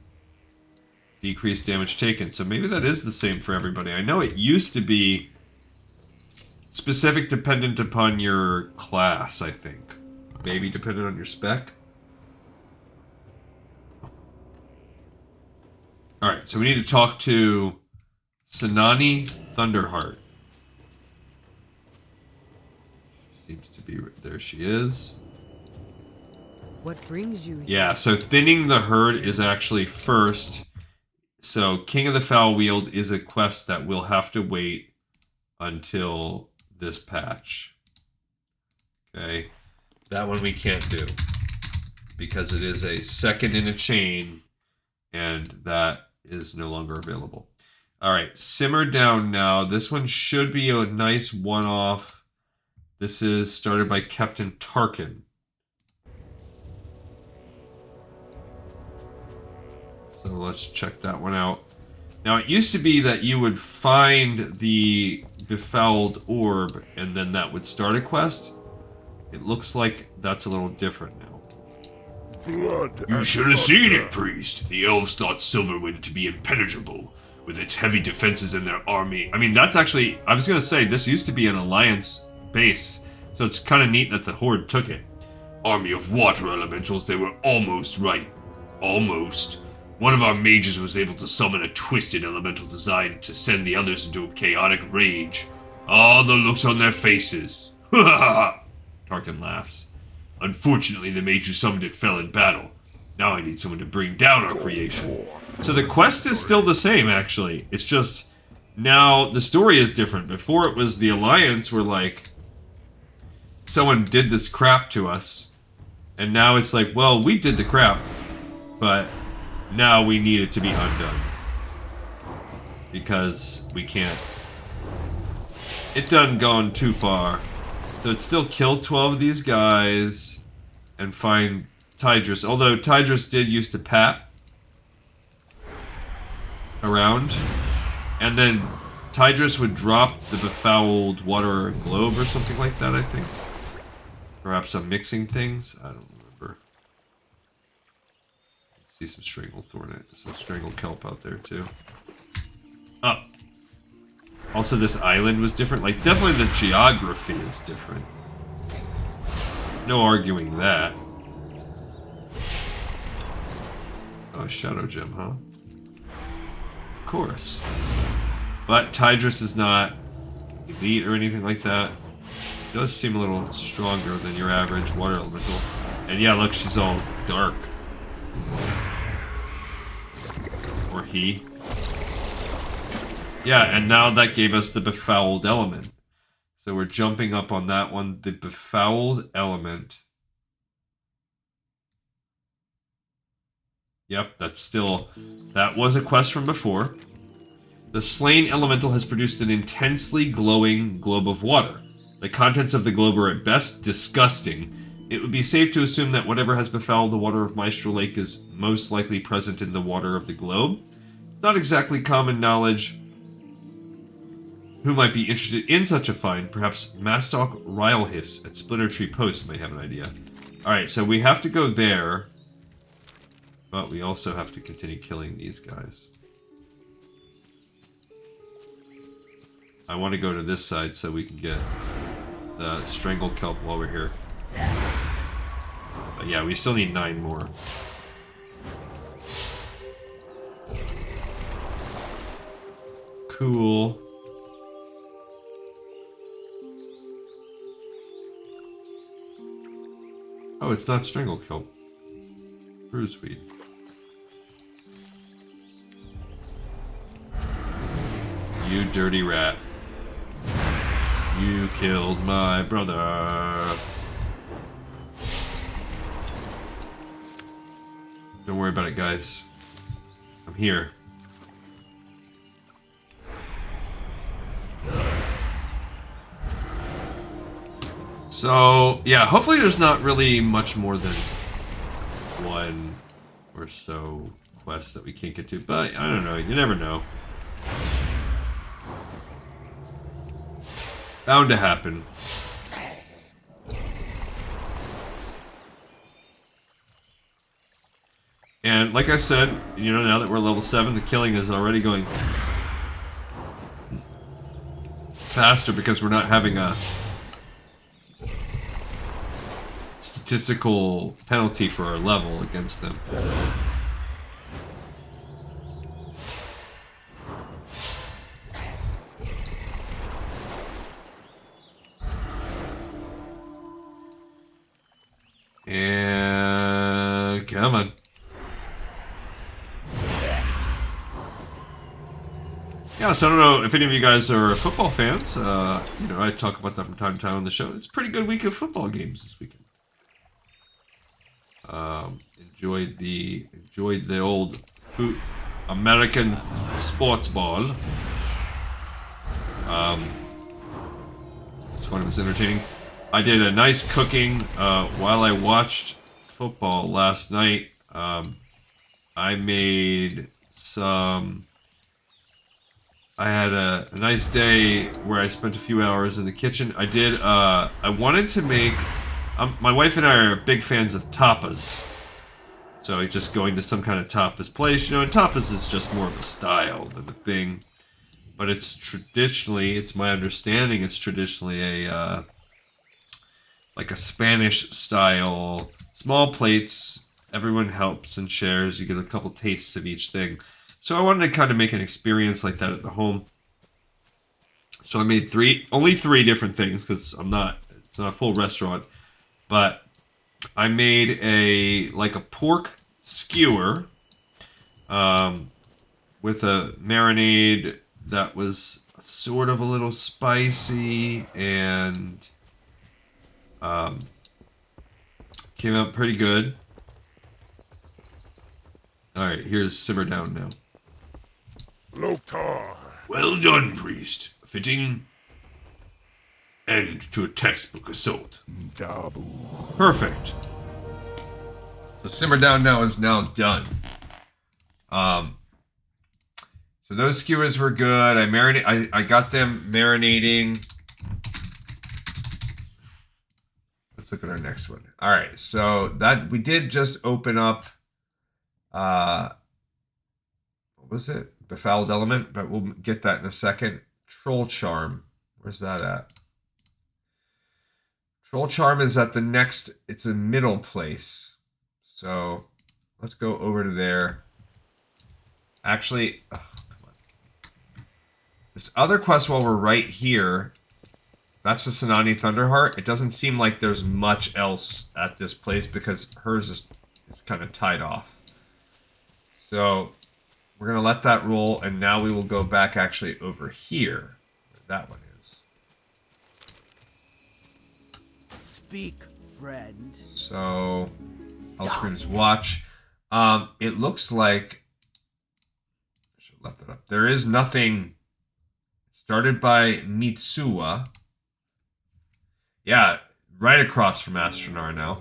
Decreased damage taken. So maybe that is the same for everybody. I know it used to be specific dependent upon your class, I think. Maybe dependent on your spec. Alright, so we need to talk to Sanani Thunderheart. She seems to be... There she is. What brings you here? Yeah, so Thinning the Herd is actually first. So King of the Foul Wield is a quest that we'll have to wait until this patch. Okay. That one we can't do. Because it is a second in a chain, and that is no longer available. Alright, Simmer Down Now. This one should be a nice one-off. This is started by Captain Tarkin. So let's check that one out. Now, it used to be that you would find the Befouled Orb, and then that would start a quest. It looks like that's a little different now. Blood. You should have seen it, priest. The elves thought Silverwind to be impenetrable, with its heavy defenses and their army. I mean, that's actually... I was going to say, this used to be an alliance base, so it's kind of neat that the Horde took it. Army of water elementals, they were almost right. Almost. One of our mages was able to summon a twisted elemental design to send the others into a chaotic rage. Ah, the looks on their faces. Ha ha ha! Tarkin laughs. Unfortunately, the mage who summoned it fell in battle. Now I need someone to bring down our creation. So the quest is still the same, actually. It's just, now the story is different. Before it was the Alliance were like, someone did this crap to us. And now it's like, well, we did the crap, but now we need it to be undone. Because we can't. It done gone too far. So it's still kill 12 of these guys and find Tidris. Although Tidris did used to pat around. And then Tidris would drop the Befouled Water Globe or something like that, I think. Perhaps I'm mixing things. I don't remember. See some Stranglethorn, some Strangle Kelp out there too. Oh. Also, this island was different. Like, definitely the geography is different. No arguing that. Oh, Shadow Gem, huh? Of course. But Tidris is not elite or anything like that. It does seem a little stronger than your average water elemental. And yeah, look, she's all dark. Or he. Yeah, and now that gave us the Befouled Element. So we're jumping up on that one. The Befouled Element. Yep, that's still... That was a quest from before. The slain elemental has produced an intensely glowing globe of water. The contents of the globe are at best disgusting. It would be safe to assume that whatever has befouled the water of Maestro Lake is most likely present in the water of the globe. Not exactly common knowledge. Who might be interested in such a find? Perhaps Mastalk Rylhis at Splinter Tree Post may have an idea. Alright, so we have to go there. But we also have to continue killing these guys. I want to go to this side so we can get the Strangle Kelp while we're here. But yeah, we still need 9 more. Cool. Oh, it's not Strangle Kelp. It's Bruiseweed. You dirty rat. You killed my brother. Don't worry about it, guys. I'm here. So, yeah, hopefully there's not really much more than 1 or so quests that we can't get to, but I don't know, you never know. Bound to happen. And like I said, you know, now that we're level 7, the killing is already going faster because we're not having a statistical penalty for our level against them. And come on. Yeah, so I don't know if any of you guys are football fans. You know, I talk about that from time to time on the show. It's a pretty good week of football games this weekend. Enjoyed the old American sports ball. It's fun. It was entertaining. I did a nice cooking while I watched football last night. I made some... I had a nice day where I spent a few hours in the kitchen. I did, I wanted to make... my wife and I are big fans of tapas. So just going to some kind of tapas place. You know, and tapas is just more of a style than a thing. But it's traditionally, it's my understanding, it's traditionally a... like a Spanish style, small plates, everyone helps and shares, you get a couple tastes of each thing. So I wanted to kind of make an experience like that at the home. So I made only three different things, because it's not a full restaurant. But I made like a pork skewer with a marinade that was sort of a little spicy and came out pretty good. Alright, here's Simmer Down now. Loktar. Well done, priest. A fitting end to a textbook assault. Dabu. Perfect. So Simmer Down now is now done. So those skewers were good. I got them marinating. Let's look at our next one. All right, so that we did just open up. What was it? Befouled Element, but we'll get that in a second. Troll Charm. Where's that at? Troll Charm is at the next. It's a middle place. So let's go over to there. Actually, oh, come on. This other quest while we're right here. That's the Senani Thunderheart. It doesn't seem like there's much else at this place because hers is kind of tied off. So we're going to let that roll, and now we will go back actually over here. Where that one is. Speak, friend. So, Hellscream's Watch. It looks like... I should have left that up. There is nothing... Started by Mitsuwa. Yeah, right across from Astronar now.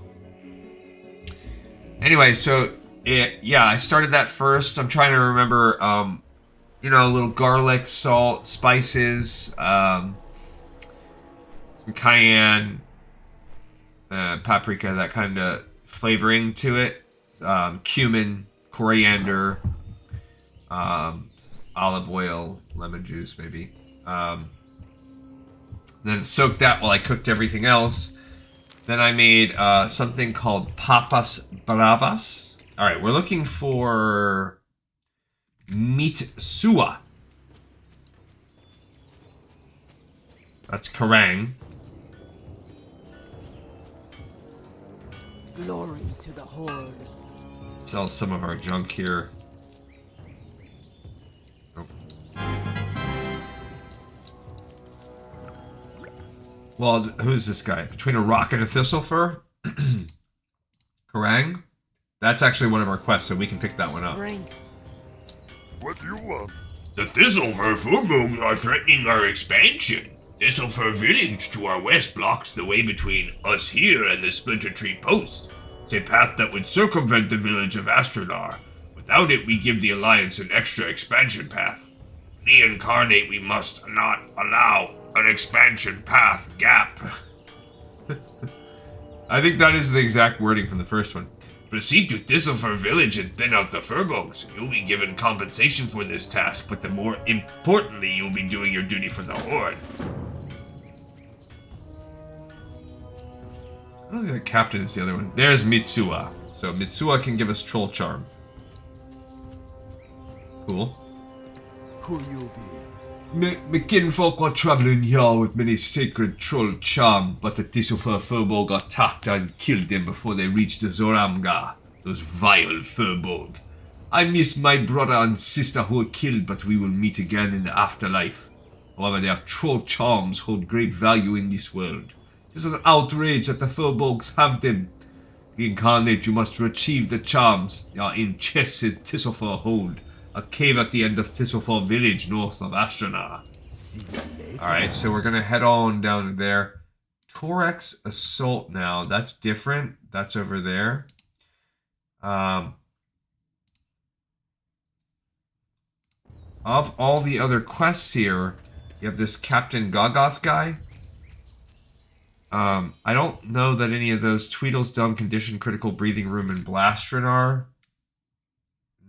Anyway, so... yeah, I started that first. I'm trying to remember, you know, a little garlic, salt, spices, some cayenne, paprika, that kind of flavoring to it, cumin, coriander, olive oil, lemon juice, maybe. Then soaked that while I cooked everything else. Then I made something called papas bravas. All right, we're looking for Mitsuwa. That's Karang. Glory to the Horde. Sell some of our junk here. Nope. Well, who's this guy? Between a rock and a Thistlefur? Karang? That's actually one of our quests, so we can pick that one up. What do you want? The Thistlefur Furbolgs are threatening our expansion. Thistlefur Village to our west blocks the way between us here and the Splinter Tree Post. It's a path that would circumvent the village of Astronar. Without it, we give the Alliance an extra expansion path. Reincarnate, we must not allow an expansion path gap. I think that is the exact wording from the first one. Proceed to Thistlefur Village and thin out the Furbolgs. You'll be given compensation for this task, but the more importantly, you'll be doing your duty for the Horde. I don't think the captain is the other one. There's Mitsuwa. So Mitsuwa can give us Troll Charm. Cool. Who you be? Me kinfolk are traveling here with many sacred troll charm, but the Thistlefur Furbolg attacked and killed them before they reached the Zoramga. Those vile Furbolg. I miss my brother and sister who were killed, but we will meet again in the afterlife. However, their troll charms hold great value in this world. It is an outrage that the Furbolgs have them. Reincarnate, you must retrieve the charms. They are in chests in Thistlefur Hold, a cave at the end of Thistlefur Village north of Astronar. See you later. Alright, so we're gonna head on down there. Torek's Assault now. That's different. That's over there. Of all the other quests here, you have this Captain Gogoth guy. I don't know that any of those Tweedle's Dumb Condition, Critical Breathing Room, and Blastron.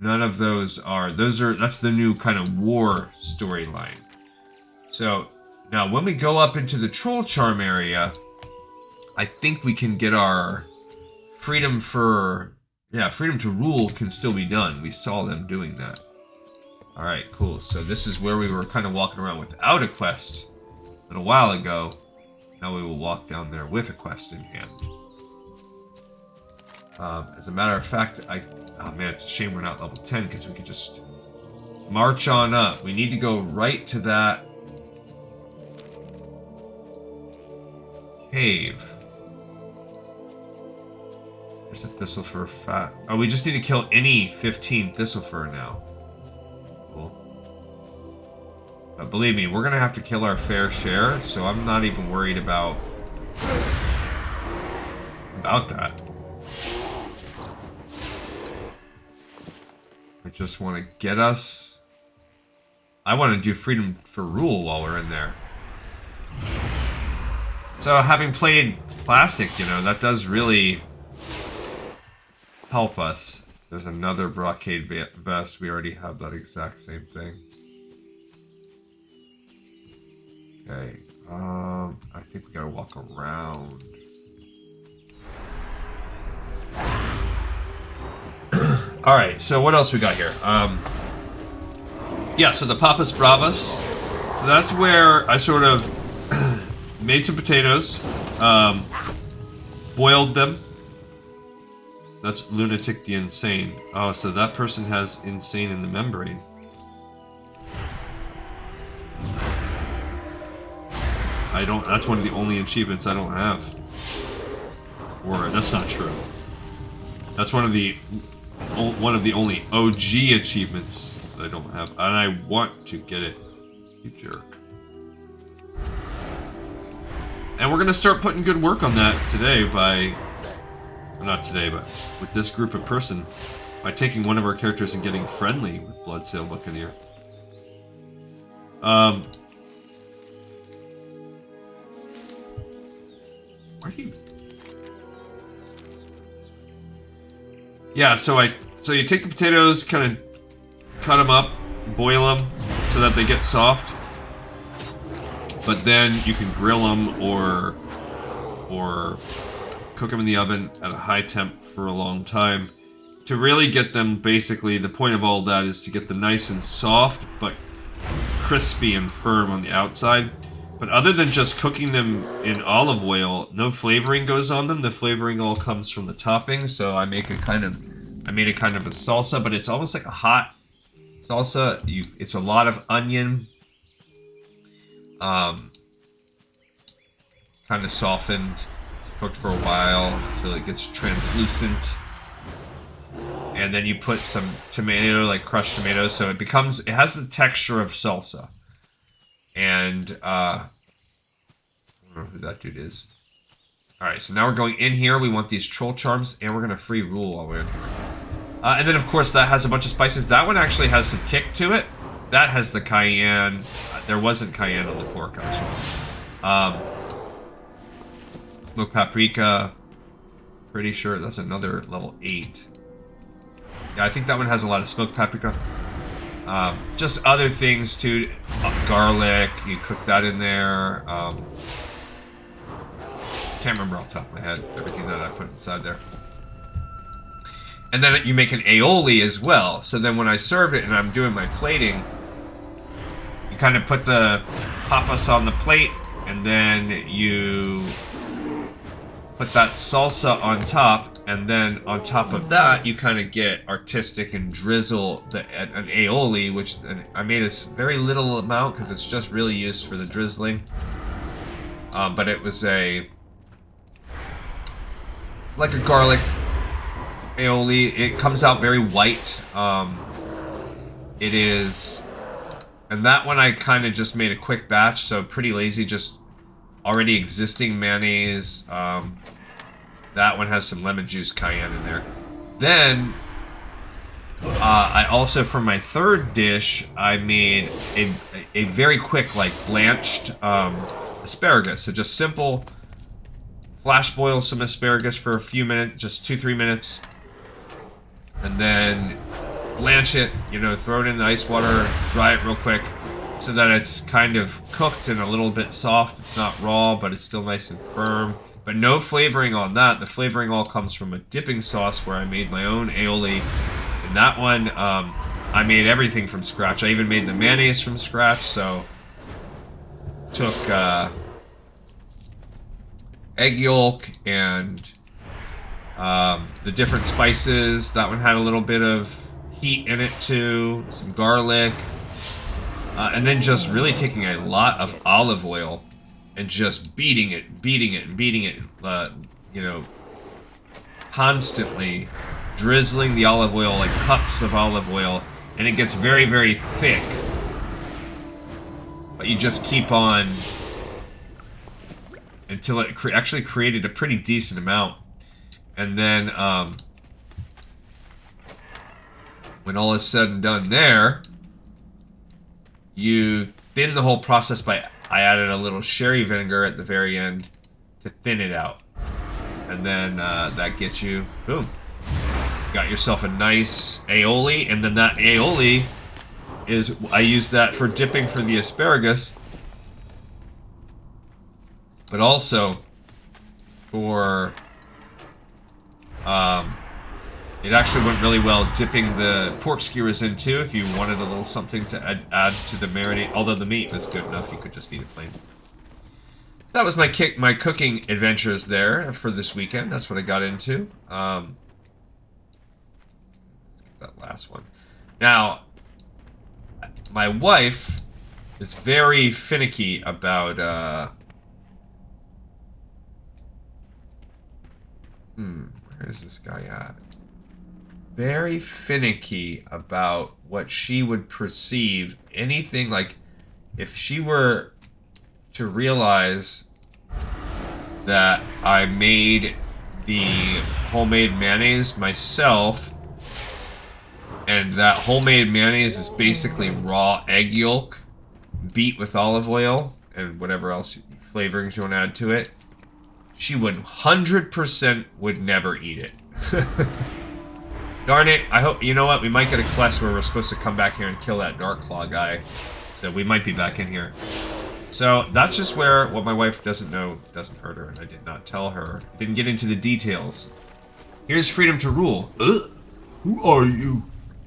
None of those are. That's the new kind of war storyline. So now when we go up into the Troll Charm area, I think we can get our freedom to rule can still be done. We saw them doing that. Alright, cool. So this is where we were kind of walking around without a quest a little while ago. Now we will walk down there with a quest in hand. As a matter of fact, oh man, it's a shame we're not level 10 because we could just march on up. We need to go right to that cave. There's a Thistlefur fat. Oh, we just need to kill any 15 Thistlefur now. Cool. But believe me, we're gonna have to kill our fair share, so I'm not even worried about that. I just want to get us I want to do Freedom for Ruul while we're in there. So having played Classic, you know, that does really help us. There's another Brocade Vest. We already have that exact same thing. Okay. I think we gotta walk around. Alright, so what else we got here? Yeah, so the Papas Bravas. So that's where I sort of made some potatoes, boiled them. That's Lunatic the Insane. Oh, so that person has Insane in the membrane. I don't, that's one of the only achievements I don't have. Or, that's not true. That's one of the only OG achievements that I don't have. And I want to get it, you jerk. And we're gonna start putting good work on that today by, well, not today, but with this group of person, by taking one of our characters and getting friendly with Bloodsail Buccaneer. Where do you? Yeah, so you take the potatoes, kind of cut them up, boil them so that they get soft. But then you can grill them or cook them in the oven at a high temp for a long time to really get them. Basically, the point of all that is to get them nice and soft but crispy and firm on the outside. But other than just cooking them in olive oil, no flavoring goes on them. The flavoring all comes from the topping. So I made a kind of a salsa, but it's almost like a hot salsa. It's a lot of onion, kind of softened, cooked for a while until it gets translucent. And then you put some tomato, like crushed tomatoes, so it has the texture of salsa. And, I don't know who that dude is. Alright, so now we're going in here. We want these troll charms, and we're going to free Ruul while we're in here. And then, of course, that has a bunch of spices. That one actually has some kick to it. That has the cayenne. There wasn't cayenne on the pork, actually. Smoked paprika. Pretty sure that's another level 8. Yeah, I think that one has a lot of smoked paprika. Just other things too. Garlic, you cook that in there. Can't remember off the top of my head everything that I put inside there. And then you make an aioli as well. So then when I serve it and I'm doing my plating, you kind of put the papas on the plate, and then you put that salsa on top, and then on top of that, you kind of get artistic and drizzle an aioli, which I made a very little amount because it's just really used for the drizzling. But it was like a garlic aioli. It comes out very white. It is, and that one I kind of just made a quick batch, so pretty lazy, just already existing mayonnaise. That one has some lemon juice cayenne in there. Then, I also, for my third dish, I made a very quick, like, blanched asparagus. So just simple, flash boil some asparagus for a few minutes, just 2-3 minutes. And then blanch it, you know, throw it in the ice water, dry it real quick, so that it's kind of cooked and a little bit soft. It's not raw, but it's still nice and firm. But no flavoring on that. The flavoring all comes from a dipping sauce where I made my own aioli. And that one, I made everything from scratch. I even made the mayonnaise from scratch, so took egg yolk and the different spices. That one had a little bit of heat in it too, some garlic. And then just really taking a lot of olive oil and just beating it, you know, constantly drizzling the olive oil, like cups of olive oil, and it gets very, very thick. But you just keep on until it actually created a pretty decent amount. And then, when all is said and done there, you thin the whole process by... I added a little sherry vinegar at the very end to thin it out. And then that gets you... Boom. Got yourself a nice aioli. And then that aioli is... I use that for dipping for the asparagus. But also for... it actually went really well dipping the pork skewers in too if you wanted a little something to add to the marinade. Although the meat was good enough, you could just eat it plain. That was my cooking adventures there for this weekend. That's what I got into. Let's get that last one. Now, my wife is very finicky about... where is this guy at? Very finicky about what she would perceive. Anything like, if she were to realize that I made the homemade mayonnaise myself, and that homemade mayonnaise is basically raw egg yolk beat with olive oil and whatever else flavorings you want to add to it, she would 100% would never eat it. Darn it, I hope, you know what, we might get a quest where we're supposed to come back here and kill that Dark Claw guy. So we might be back in here. So that's just where what my wife doesn't know doesn't hurt her, and I did not tell her. Didn't get into the details. Here's freedom to rule. Who are you?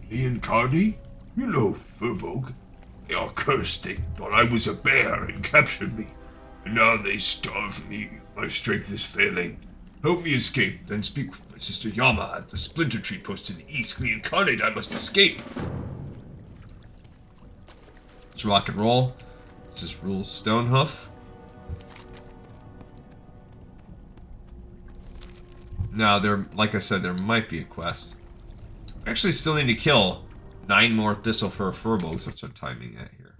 Reincarnate? You know, Furbog. They are cursed. They thought I was a bear and captured me. And now they starve me. My strength is failing. Help me escape, then speak with my sister Yama at the Splinter Tree post in the east. Reincarnate, I must escape. Let's rock and roll. This is Ruul Stonehoof. Now, there, like I said, there might be a quest. I actually still need to kill 9 more Thistlefur Furbolgs. What's our timing at here?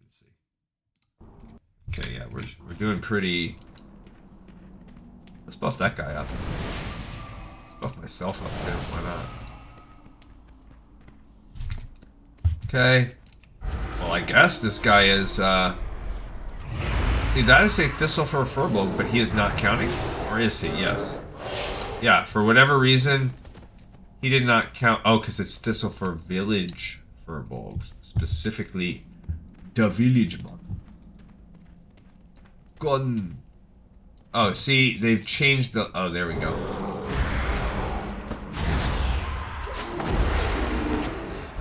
Let's see. Okay, yeah, we're doing pretty... Let's buff that guy up. Let's buff myself up too. Why not? Okay. Well, I guess this guy is, See, that is a Thistlefur Furbolg, but he is not counting? Or is he? Yes. Yeah, for whatever reason, he did not count. Oh, because it's Thistlefur Village Furbolgs. Specifically, the village one. Gone. Oh, see, they've changed the... Oh, there we go.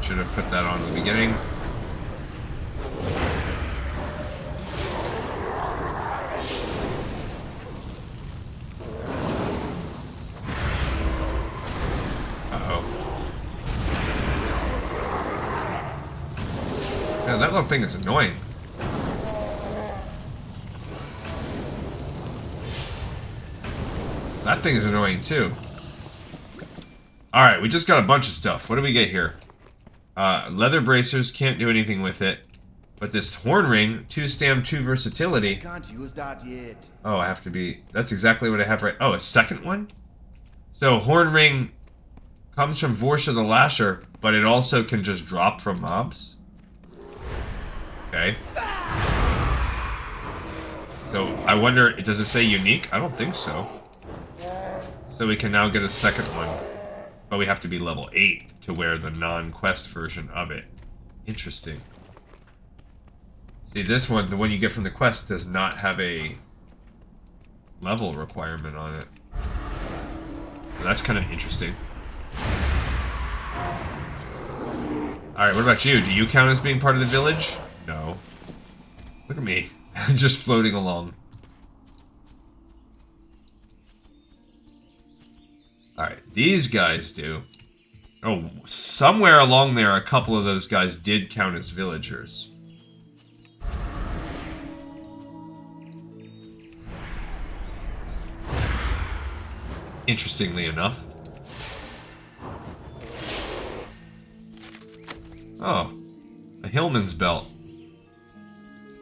Should have put that on at the beginning. Uh-oh. Yeah, that little thing is annoying. That thing is annoying too. Alright, we just got a bunch of stuff. What do we get here? Leather bracers, can't do anything with it. But this horn ring, 2 stam, 2 versatility. Can't use that yet. Oh, I have to be... That's exactly what I have right... Oh, a second one? So, horn ring comes from Vorsha the Lasher, but it also can just drop from mobs. Okay. So, I wonder, does it say unique? I don't think so. So we can now get a second one. But we have to be level 8 to wear the non-quest version of it. Interesting. See, this one, the one you get from the quest, does not have a level requirement on it. So that's kind of interesting. Alright, what about you? Do you count as being part of the village? No. Look at me. Just floating along. Alright, these guys do. Oh, somewhere along there, a couple of those guys did count as villagers. Interestingly enough. Oh, a Hillman's belt.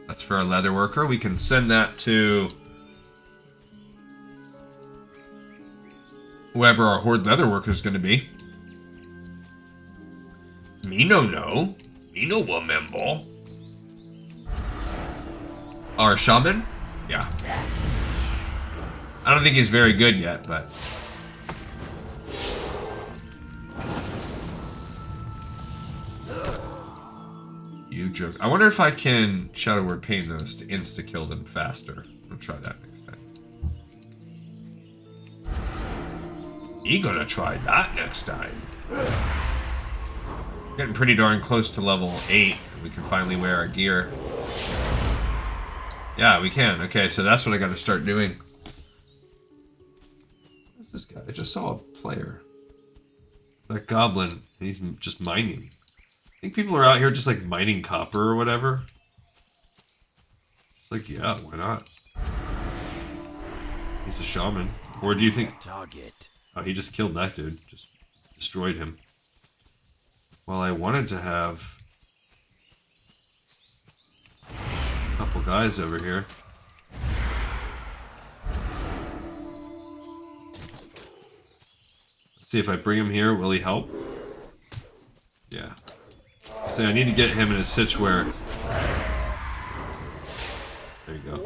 That's for a leather worker. We can send that to whoever our Horde leather worker is going to be. Me no know. Me no remember. Our shaman? Yeah. I don't think he's very good yet, but... You jerk. I wonder if I can Shadow Word Pain those to insta-kill them faster. I'll try that next time. You gonna try that next time. Getting pretty darn close to level 8. We can finally wear our gear. Yeah, we can. Okay, so that's what I gotta start doing. What's this guy? I just saw a player. That goblin. He's just mining. I think people are out here just like mining copper or whatever. It's like, yeah, why not? He's a shaman. Or do you think... Target. Oh, he just killed that dude. Just destroyed him. Well, I wanted to have a couple guys over here. Let's see if I bring him here. Will he help? Yeah. So I need to get him in a sitch where... There you go.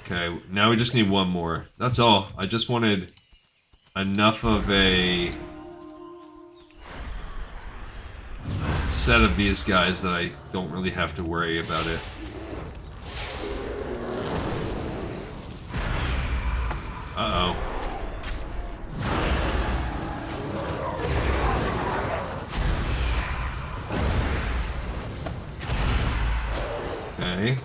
Okay, now we just need one more. That's all. I just wanted enough of a set of these guys that I don't really have to worry about it. Uh-oh. Okay.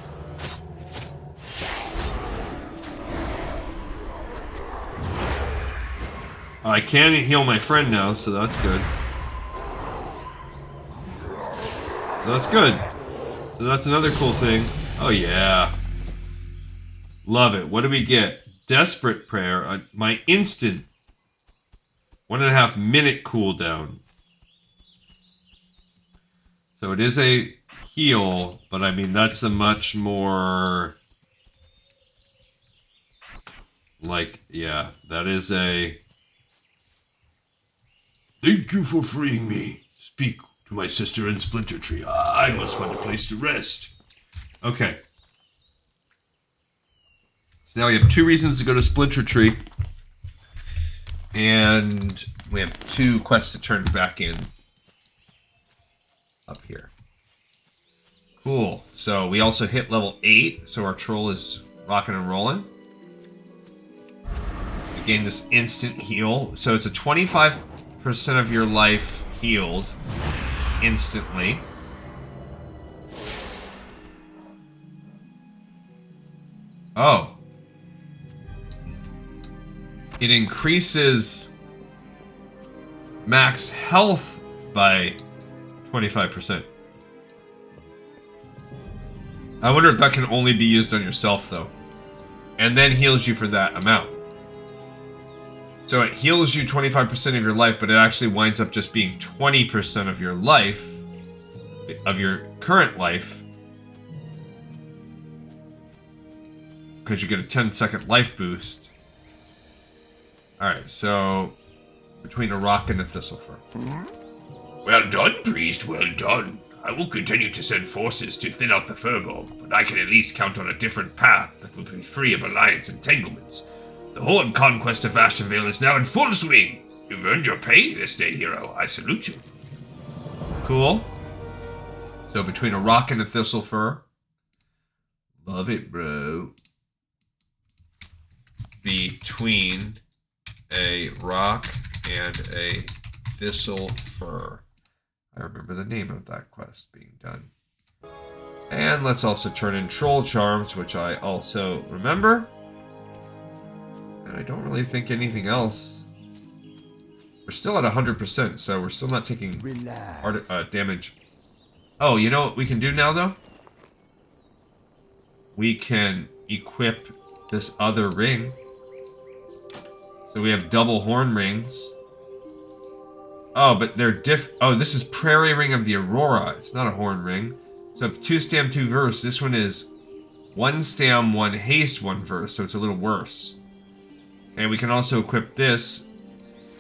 I can heal my friend now, so that's good. That's good. So that's another cool thing. Oh yeah. Love it. What do we get? Desperate Prayer. My instant 1.5 minute cooldown. So it is a heal, but I mean that's a much more... Like, yeah, that is a... Thank you for freeing me. Speak to my sister in Splinter Tree. I must find a place to rest. Okay. So now we have 2 reasons to go to Splinter Tree. And we have 2 quests to turn back in. Up here. Cool. So we also hit level 8, so our troll is rocking and rolling. We gain this instant heal. So it's a 25% of your life healed instantly. Oh. It increases max health by 25%. I wonder if that can only be used on yourself, though. And then heals you for that amount. So it heals you 25% of your life, but it actually winds up just being 20% of your life, of your current life, because you get a 10-second life boost. Alright, so between a rock and a Thistlefur. Well done, priest, well done. I will continue to send forces to thin out the Furbog, but I can at least count on a different path that will be free of alliance entanglements. The Horde conquest of Ashenvale is now in full swing. You've earned your pay this day, hero. I salute you. Cool. So between a rock and a Thistlefur. Love it, bro. Between a rock and a Thistlefur. I remember the name of that quest being done. And let's also turn in Troll Charms, which I also remember. And I don't really think anything else. We're still at 100%, so we're still not taking damage. Oh, you know what we can do now, though? We can equip this other ring. So we have double horn rings. Oh, but they're oh, this is Prairie Ring of the Aurora. It's not a horn ring. So 2 stam, 2 verse. This one is 1 stam, 1 haste, 1 verse. So it's a little worse. And we can also equip this.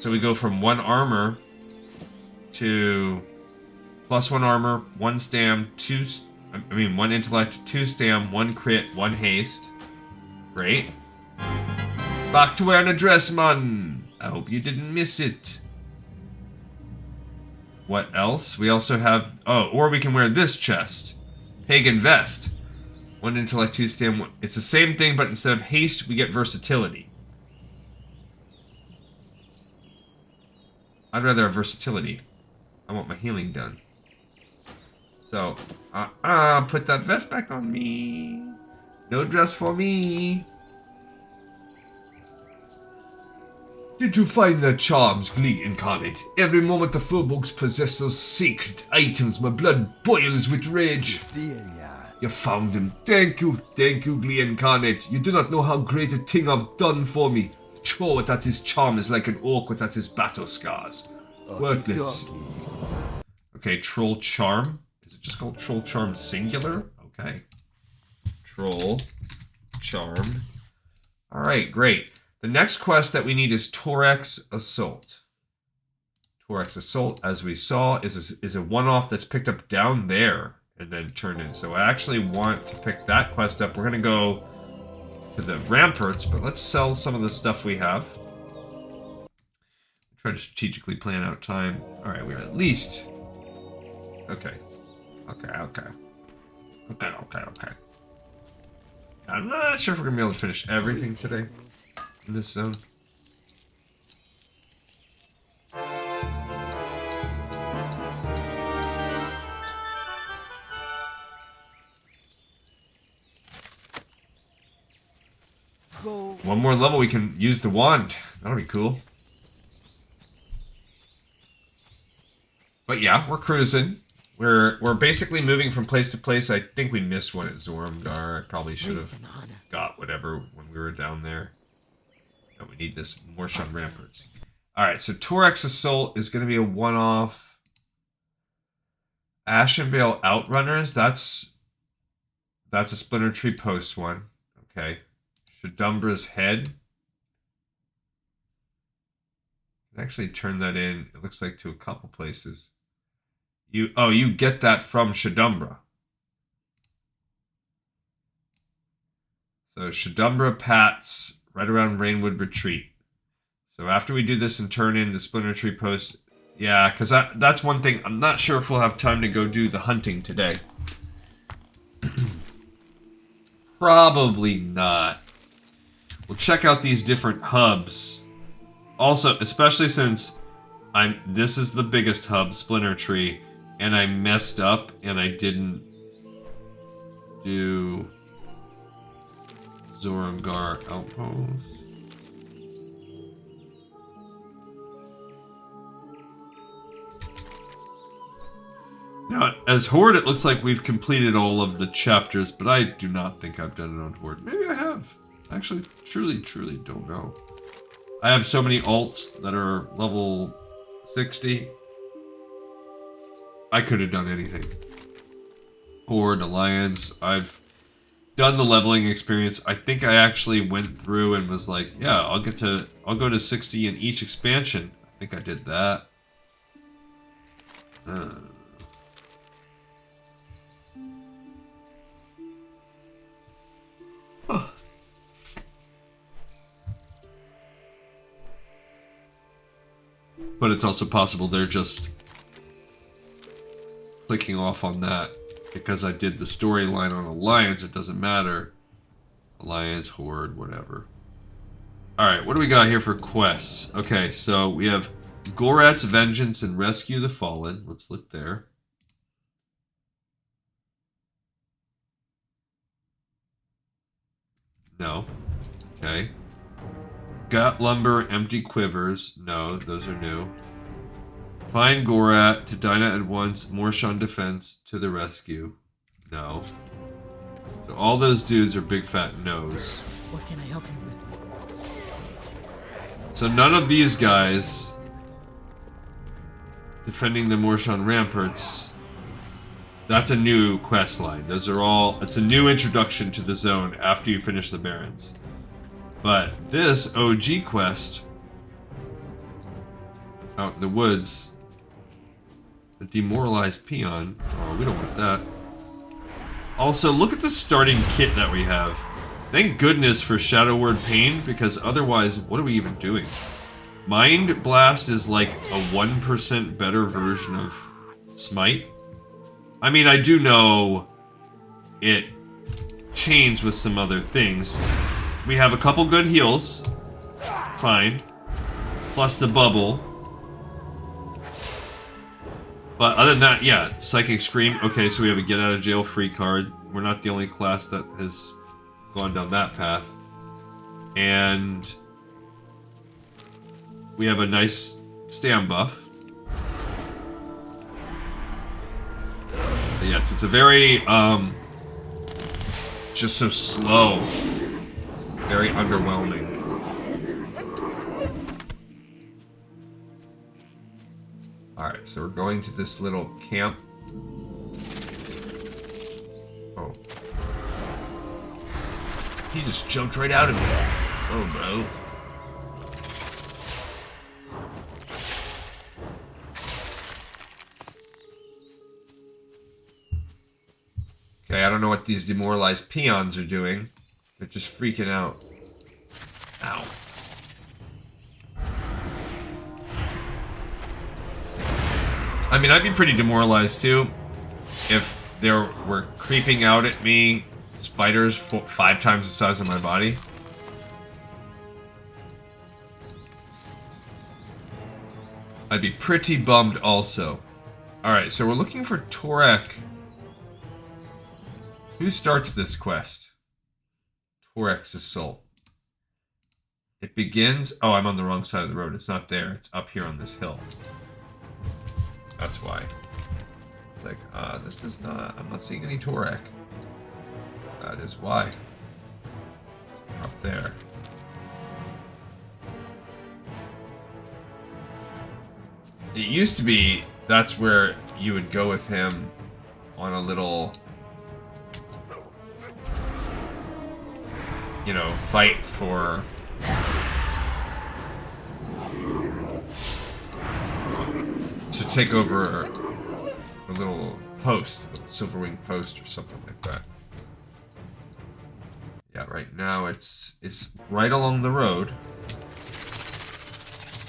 So we go from 1 armor to +1 armor, 1 stam, 1 intellect, 2 stam, 1 crit, 1 haste. Great. Back to wearing a dress, man. I hope you didn't miss it. What else? We also have... Oh, or we can wear this chest. Pagan Vest. 1 intellect, 2 stam, 1... It's the same thing, but instead of haste, we get versatility. I'd rather have versatility. I want my healing done. So, put that vest back on me. No dress for me. Did you find their charms, Glee Incarnate? Every moment the Furbolgs possess those sacred items, my blood boils with rage. Seeing ya. You found them. Thank you, Glee Incarnate. You do not know how great a thing I've done for me. Troll without his charm is like an orc without his battle scars. Worthless. Okay, Troll Charm. Is it just called Troll Charm Singular? Okay. Troll Charm. Alright, great. The next quest that we need is Torek's Assault. Torek's Assault, as we saw, is a one-off that's picked up down there and then turned in. So I actually want to pick that quest up. We're going to go to the Ramparts, but let's sell some of the stuff we have. Try to strategically plan out time. Alright, we're at least... Okay. Okay. I'm not sure if we're going to be able to finish everything today in this zone. One more level, we can use the wand. That'll be cool. But yeah, we're cruising. We're basically moving from place to place. I think we missed one at Zoram. I probably should have got whatever when we were down there. No, we need this Warcraft Ramparts. Alright, so Torek's Assault is going to be a one-off. Ashenvale Outrunners, that's a Splinter Tree Post one. Okay. Shadumbra's Head. I can actually turn that in, it looks like, to a couple places. You get that from Shadumbra. So Shadumbra Pats right around Rainwood Retreat. So after we do this and turn in the Splinter Tree Post, yeah, because that's one thing. I'm not sure if we'll have time to go do the hunting today. Probably not. We'll check out these different hubs. Also, especially since this is the biggest hub, Splinter Tree, and I messed up and I didn't do Zoramgar Outpost. Now, as Horde, it looks like we've completed all of the chapters, but I do not think I've done it on Horde. Maybe I have. Actually, truly don't know. I have so many alts that are level 60. I could have done anything. Horde, Alliance, I've done the leveling experience. I think I actually went through and was like, yeah, I'll go to 60 in each expansion. I think I did that. But it's also possible they're just clicking off on that because I did the storyline on Alliance. It doesn't matter. Alliance, Horde, whatever. Alright, what do we got here for quests? Okay, so we have Gorat's Vengeance and Rescue the Fallen. Let's look there. No. Okay. Got Lumber, Empty Quivers. No, those are new. Find Gorat, to Dinah at once, Morshan Defense, to the rescue. No. So all those dudes are big fat no's. What can I help you with? So none of these guys defending the Morshan Ramparts. That's a new quest line. Those are all, it's a new introduction to the zone after you finish the Barrens. But this OG quest out in the woods. A demoralized peon. Oh, we don't want that. Also, look at the starting kit that we have. Thank goodness for Shadow Word Pain, because otherwise, what are we even doing? Mind Blast is like a 1% better version of Smite. I mean, I do know it chains with some other things. We have a couple good heals. Fine. Plus the bubble. But other than that, yeah, Psychic Scream. Okay, so we have a get out of jail free card. We're not the only class that has gone down that path. And we have a nice stand buff. But yes, it's a very, just so slow. Very underwhelming. Alright, so we're going to this little camp. Oh. He just jumped right out of there. Oh, bro. Okay, I don't know what these demoralized peons are doing. They're just freaking out. Ow. I mean, I'd be pretty demoralized too if there were creeping out at me spiders 5 times the size of my body. I'd be pretty bummed also. Alright, so we're looking for Torek. Who starts this quest? Torek's Assault. It begins... Oh, I'm on the wrong side of the road. It's not there. It's up here on this hill. That's why. Like, this does not... I'm not seeing any Torek. That is why. Up there. It used to be that's where you would go with him on a little... You know, fight for... to take over a little post, a Silverwing post or something like that. Yeah, right now it's right along the road.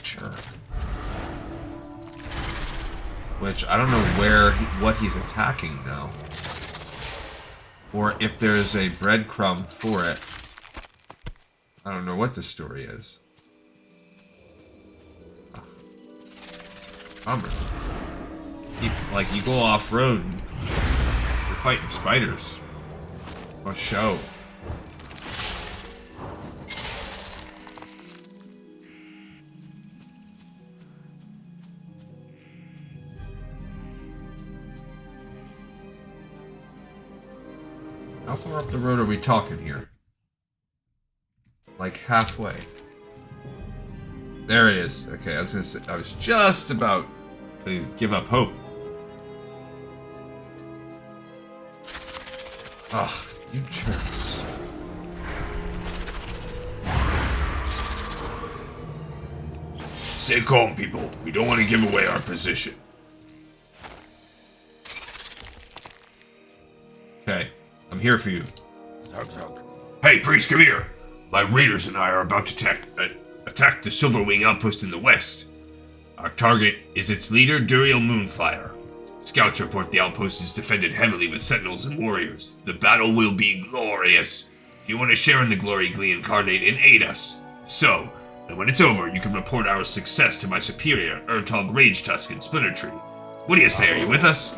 Sure. Which I don't know what he's attacking now, or if there's a breadcrumb for it. I don't know what the story is. Bummer. Like, you go off-road and you're fighting spiders. What show? How far up the road are we talking here? Like halfway. There it is. Okay, I was gonna say, I was just about to give up hope. Ugh, you jerks. Stay calm, people. We don't want to give away our position. Okay, I'm here for you. Hey, priest, come here. My raiders and I are about to attack the Silverwing outpost in the west. Our target is its leader, Duriel Moonfire. Scouts report the outpost is defended heavily with sentinels and warriors. The battle will be glorious. Do you want to share in the glory, Glee Incarnate, and aid us? So, and when it's over, you can report our success to my superior, Urtog Ragetusk and Splintertree. What do you say? Are you with us?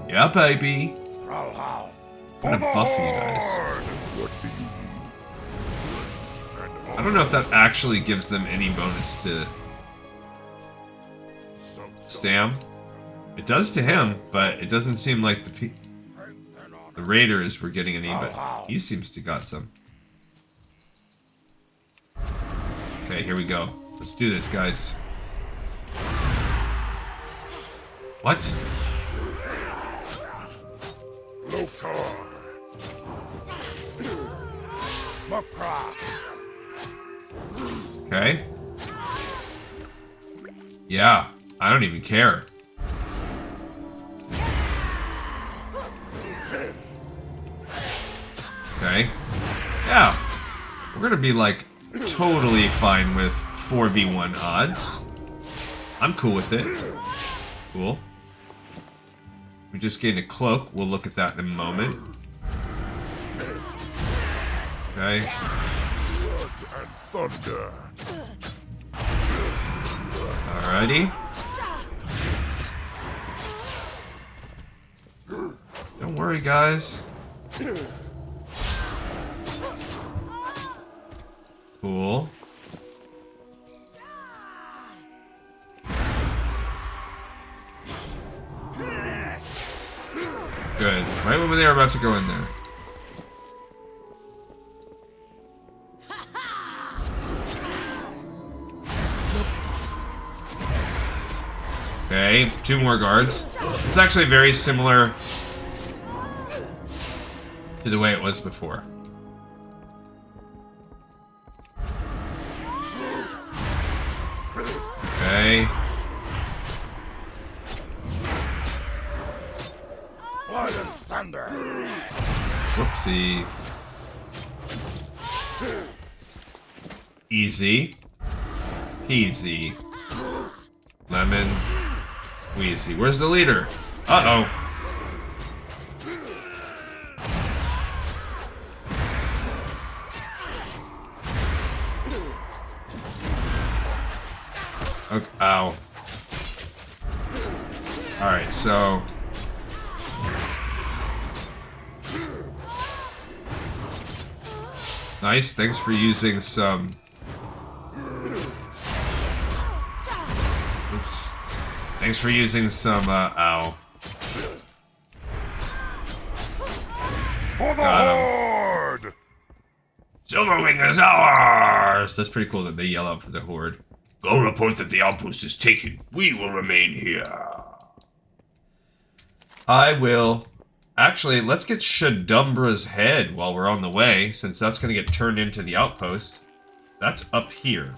Yeah, baby. I'm gonna buff you guys. I don't know if that actually gives them any bonus to Stam. It does to him, but it doesn't seem like the raiders were getting any, but he seems to got some. Okay, here we go. Let's do this, guys. What? Okay. Yeah, I don't even care. Okay. Yeah. We're gonna be like totally fine with 4v1 odds. I'm cool with it. Cool. We just gained a cloak. We'll look at that in a moment. Okay. Alrighty. Don't worry, guys. Cool. Good. Right when they were about to go in there. Okay, 2 more guards. It's actually very similar to the way it was before. Okay. Whoopsie. Easy. Peasy. Lemon. Wheezy. Where's the leader? Uh-oh. Okay. Ow. Alright, so... Nice, thanks for using some... Oops. Thanks for using some, ow. For the Horde! Silverwing is ours! That's pretty cool that they yell out for the Horde. Go report that the outpost is taken. We will remain here. I will... Actually, let's get Shadumbra's head while we're on the way, since that's going to get turned into the outpost. That's up here.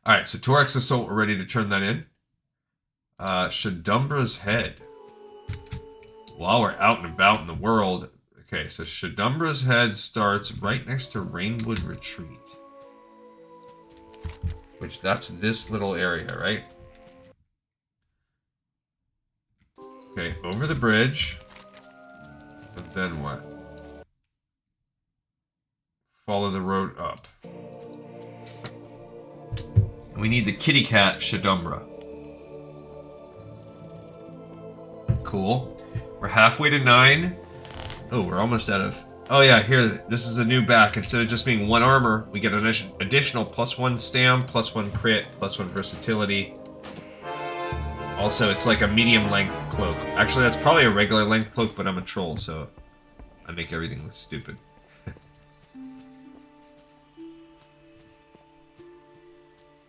Alright, so Torek's Assault, we're ready to turn that in. Shadumbra's head. While we're out and about in the world... Okay, so Shadumbra's head starts right next to Rainwood Retreat. Which, that's this little area, right? Okay, over the bridge. And then what? Follow the road up. We need the kitty cat Shadumbra. Cool. We're halfway to 9. Oh, we're almost out of... Oh yeah, here, this is a new back. Instead of just being 1 armor, we get an additional +1 stam, +1 crit, +1 versatility. Also, it's like a medium length cloak. Actually, that's probably a regular length cloak, but I'm a troll, so I make everything look stupid.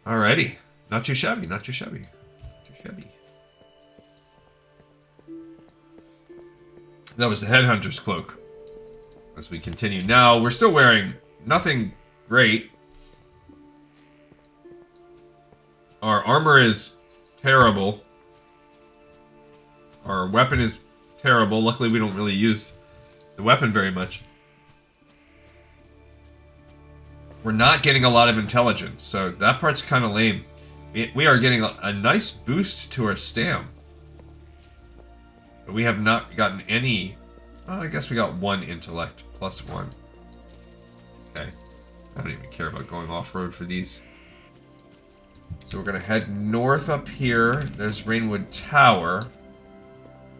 Alrighty. Not too shabby, not too shabby. Not too shabby. That was the Headhunter's cloak. As we continue now, we're still wearing nothing great. Our armor is terrible. Our weapon is terrible. Luckily, we don't really use the weapon very much. We're not getting a lot of intelligence, so that part's kind of lame. We are getting a nice boost to our stam. But we have not gotten any... Well, I guess we got 1 intellect, +1. Okay. I don't even care about going off-road for these. So we're going to head north up here. There's Rainwood Tower.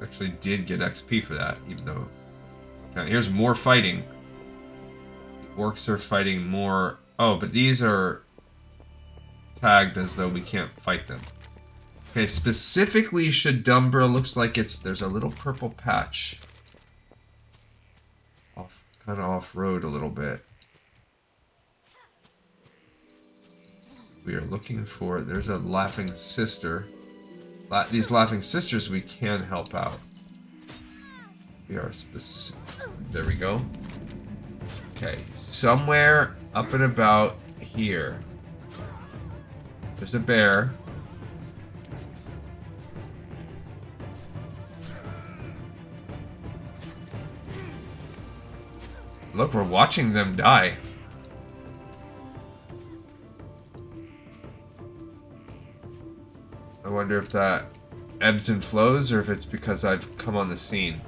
Actually did get XP for that, even though... Okay, here's more fighting. The orcs are fighting more... Oh, but these are tagged as though we can't fight them. Okay, specifically Shadumbra looks like there's a little purple patch. Kind of off-road a little bit. We are looking for... There's a Laughing Sister. These Laughing Sisters we can help out. We are specific... There we go. Okay, somewhere up and about here. There's a bear. Look, we're watching them die. I wonder if that ebbs and flows or if it's because I've come on the scene.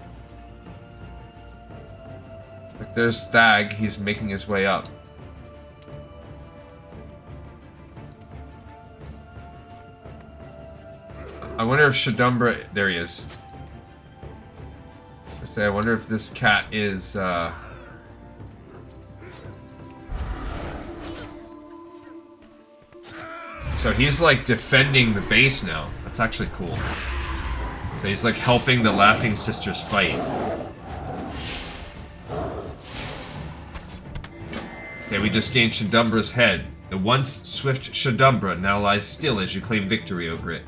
Like, there's Thag. He's making his way up. I wonder if Shadumbra... There he is. I wonder if this cat is, So he's, like, defending the base now. That's actually cool. So he's, like, helping the Laughing Sisters fight. Okay, we just gained Shadumbra's head. The once swift Shadumbra now lies still as you claim victory over it.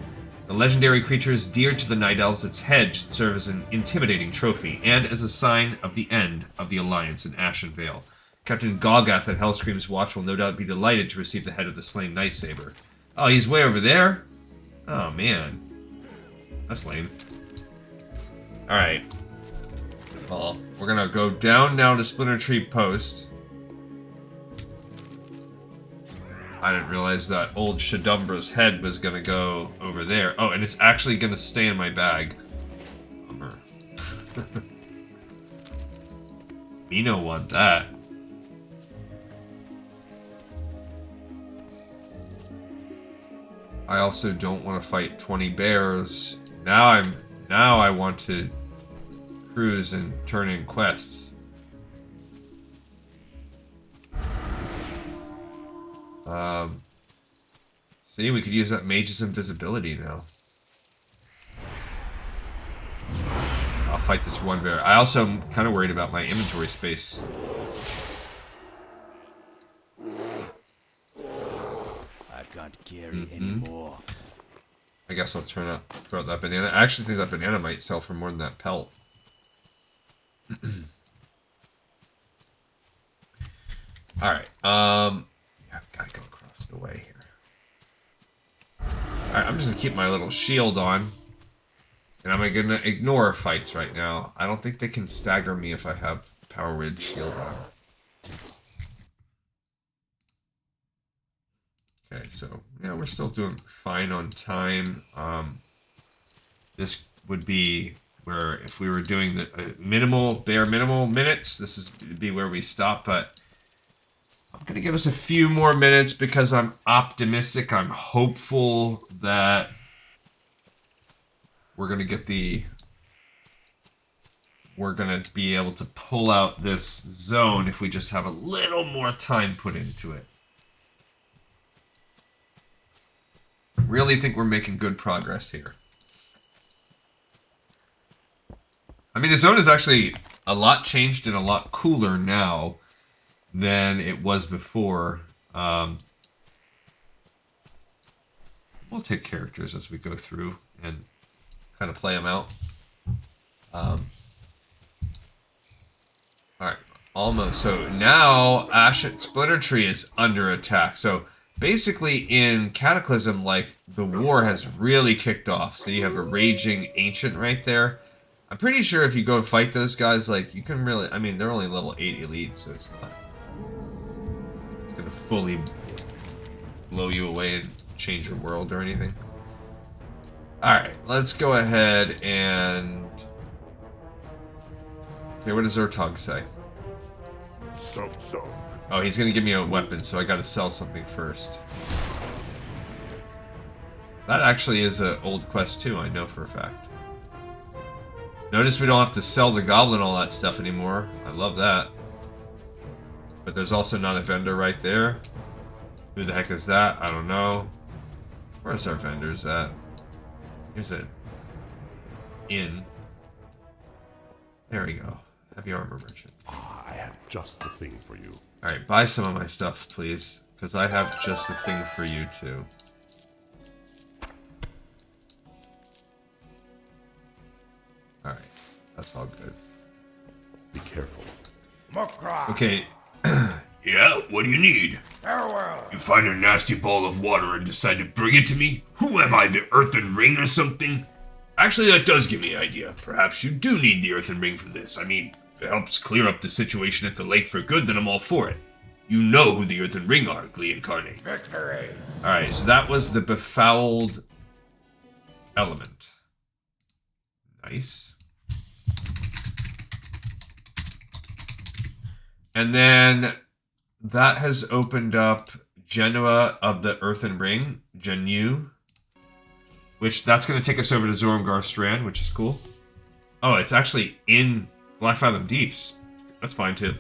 The legendary creature is dear to the Night Elves. Its head should serve as an intimidating trophy, and as a sign of the end of the Alliance in Ashenvale. Captain Golgath at Hellscream's Watch will no doubt be delighted to receive the head of the slain Nightsaber. Oh, he's way over there? Oh, man. That's lame. Alright. Well, we're gonna go down now to Splinter Tree Post. I didn't realize that old Shadumbra's head was gonna go over there. Oh, and it's actually gonna stay in my bag. Bummer. Me no want that. I also don't want to fight 20 bears. Now I want to cruise and turn in quests. See, we could use that mage's invisibility now. I'll fight this one bear. I also am kind of worried about my inventory space. I can't carry anymore. I guess I'll throw out that banana. I actually think that banana might sell for more than that pelt. Alright, yeah, gotta go across the way here. Alright, I'm just gonna keep my little shield on. And I'm gonna ignore fights right now. I don't think they can stagger me if I have Power Ridge shield on. Okay, so, yeah, we're still doing fine on time. This would be where if we were doing the bare minimal minutes, this would be where we stop, but I'm going to give us a few more minutes because I'm optimistic. I'm hopeful that we're going to be able to pull out this zone if we just have a little more time put into it. Really think we're making good progress here. I mean, the zone is actually a lot changed and a lot cooler now than it was before. We'll take characters as we go through and kind of play them out. Alright, almost. So now Splinter Tree is under attack. So basically in Cataclysm, like, the war has really kicked off. So you have a raging ancient right there. I'm pretty sure if you go fight those guys, like, you can really... I mean, they're only level 8 elite, so it's not... It's gonna fully blow you away and change your world or anything. Alright, let's go ahead and... Okay, what does Urtog say? So. Oh, he's gonna give me a weapon, so I gotta sell something first. That actually is an old quest too, I know for a fact. Notice we don't have to sell the goblin all that stuff anymore. I love that. But there's also not a vendor right there. Who the heck is that? I don't know. Where's our vendors at? Here's an inn. There we go. Heavy armor merchant. I have just the thing for you. Alright, buy some of my stuff, please. Because I have just the thing for you, too. Alright, that's all good. Be careful. Okay, Yeah, what do you need? You find a nasty ball of water and decide to bring it to me? Who am I, the Earthen Ring or something? Actually, that does give me an idea. Perhaps you do need the Earthen Ring for this. I mean, if it helps clear up the situation at the lake for good, then I'm all for it. You know who the Earthen Ring are, Glee-incarnate. Victory! Alright, so that was the Befouled Element. Nice. And then that has opened up Genoa of the Earthen Ring, Genu, which that's going to take us over to Zoram Strand, which is cool. Oh, it's actually in Blackfathom Deeps. That's fine too.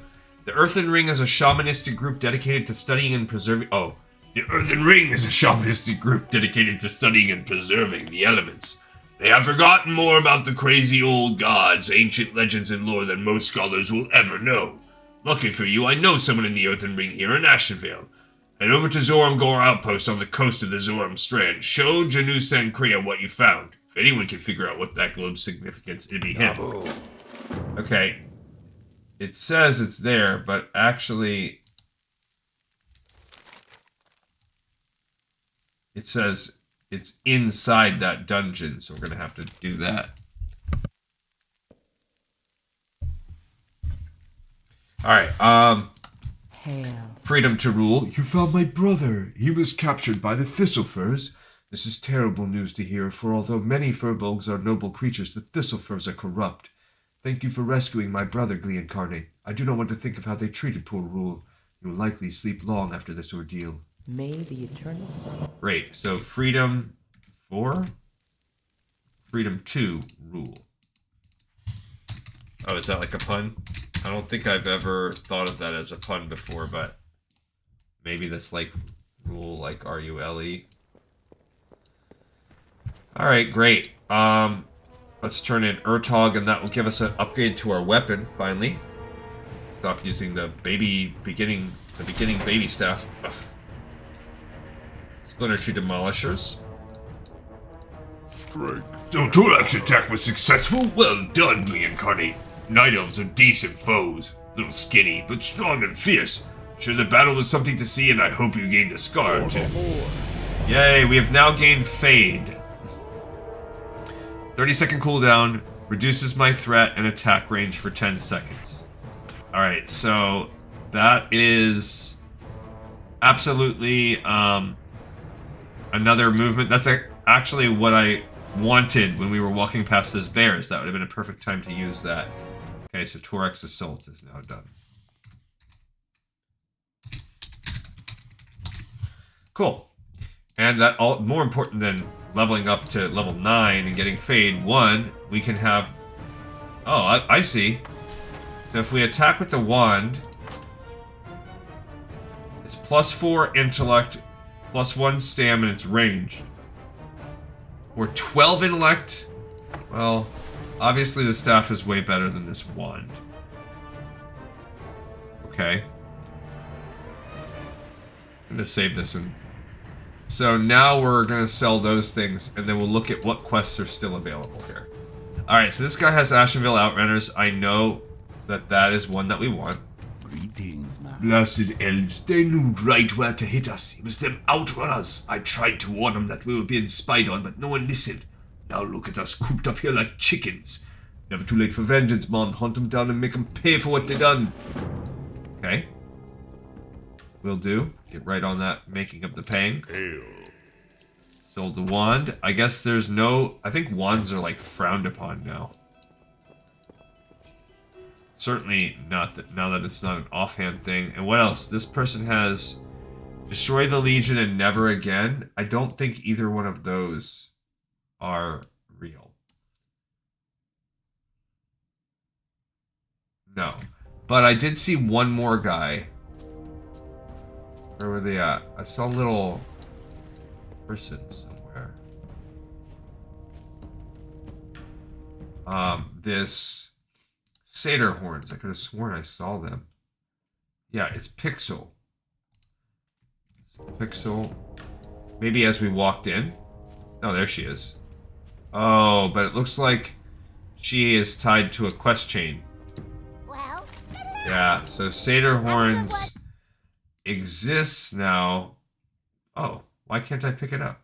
The Earthen Ring is a shamanistic group dedicated to studying and preserving... Oh, The Earthen Ring is a shamanistic group dedicated to studying and preserving the elements. They have forgotten more about the crazy old gods, ancient legends, and lore than most scholars will ever know. Lucky for you, I know someone in the Earthen Ring here in Ashenvale. Head over to Zoram Outpost on the coast of the Zoram Strand. Show Janu Sankrea what you found. If anyone can figure out what that globe's significance, it'd be him. okay. It says it's there, but actually... It says it's inside that dungeon, so we're going to have to do that. Alright, Hail. Freedom to Ruul. You found my brother. He was captured by the Thistlefurs. This is terrible news to hear, for although many furbolgs are noble creatures, the Thistlefurs are corrupt. Thank you for rescuing my brother, Glee-incarnate. I do not want to think of how they treated poor Ruul. You will likely sleep long after this ordeal. May the eternal sun. Great, so Freedom 4? Freedom 2, Ruul. Oh, is that like a pun? I don't think I've ever thought of that as a pun before, but maybe that's like Ruul, like R-U-L-E. Alright, great. Let's turn in Urtog, and that will give us an upgrade to our weapon, finally. Stop using the beginning baby staff. Ugh. Splinter Tree Demolishers. Strength. So Torek's attack was successful? Well done, Glee-incarnate. Night Elves are decent foes. Little skinny, but strong and fierce. Sure the battle was something to see, and I hope you gained a scar or two. Yay, we have now gained Fade. 30-second cooldown, reduces my threat and attack range for 10 seconds. Alright, so that is absolutely another movement. That's actually what I wanted when we were walking past those bears. That would have been a perfect time to use that. Okay, so Torek's Assault is now done. Cool. And that all more important than leveling up to level 9 and getting Fade 1, we can have... Oh, I see. So if we attack with the wand, it's +4 intellect, +1 stam, and it's ranged. Or 12 intellect. Well, obviously the staff is way better than this wand. Okay. I'm gonna save this and... So now we're gonna sell those things, and then we'll look at what quests are still available here. Alright, so this guy has Ashenvale Outrunners. I know that that is one that we want. Greetings, my Blasted elves, they knew right where to hit us. It was them Outrunners. I tried to warn them that we were being spied on, but no one listened. Now look at us cooped up here like chickens. Never too late for vengeance, mon. Hunt them down and make them pay for what they done. Okay. Will do. Get right on that, making up the paying. Hail. Sold the wand. I guess there's no... I think wands are, like, frowned upon now. Certainly not that now that it's not an offhand thing. And what else? This person has Destroy the Legion and Never Again. I don't think either one of those are real. No. But I did see one more guy. Where were they at? I saw a little person somewhere. This Satyr Horns. I could have sworn I saw them. Yeah, it's Pixel. Pixel. Maybe as we walked in. Oh, there she is. Oh, but it looks like she is tied to a quest chain. Well, Yeah, so Satyr Horns exists now. Oh, why can't I pick it up?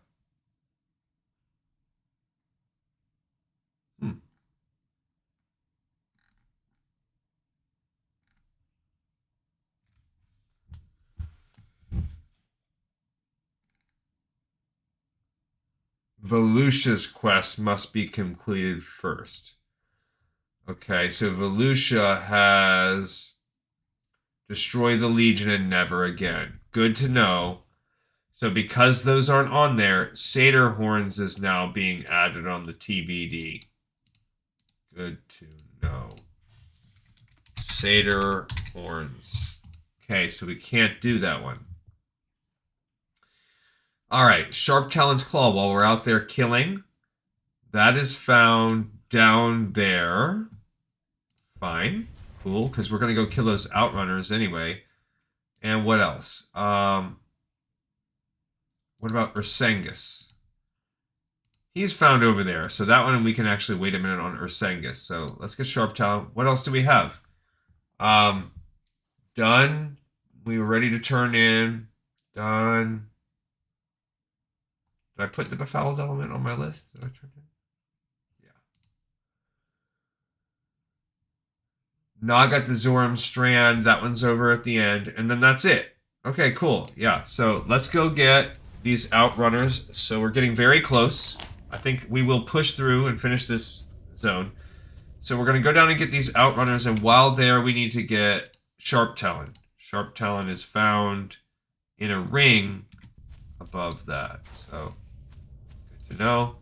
Volusia's quest must be completed first. Okay, so Volusia has destroy the Legion and never again. Good to know. So because those aren't on there, Satyr Horns is now being added on the TBD. Good to know. Satyr Horns. Okay, so we can't do that one. Alright, Sharptalon's Claw while we're out there killing. That is found down there. Fine. Cool, because we're going to go kill those Outrunners anyway. And what else? What about Ursangous? He's found over there. So that one we can actually wait a minute on Ursangous. So let's get Sharptalon. What else do we have? Done. We were ready to turn in. Done. Did I put the Befouled Element on my list? Did I turn it? Yeah. Naga the Zoram Strand. That one's over at the end. And then that's it. Okay, cool. Yeah, so let's go get these Outrunners. So we're getting very close. I think we will push through and finish this zone. So we're going to go down and get these Outrunners. And while there, we need to get Sharptalon. Sharptalon is found in a ring above that. So, good to know.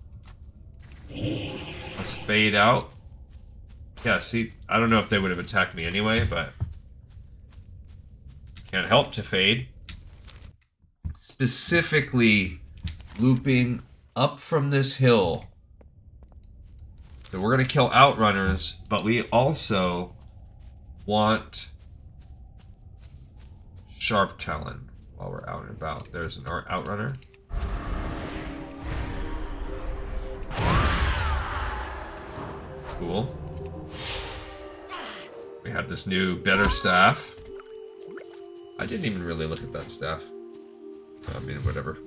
Let's fade out. Yeah, see, I don't know if they would have attacked me anyway, but can't help to fade. Specifically, looping up from this hill. So we're going to kill Outrunners, but we also want Sharptalon while we're out and about. There's an Outrunner. Cool. We have this new better staff. I didn't even really look at that staff. I mean, whatever.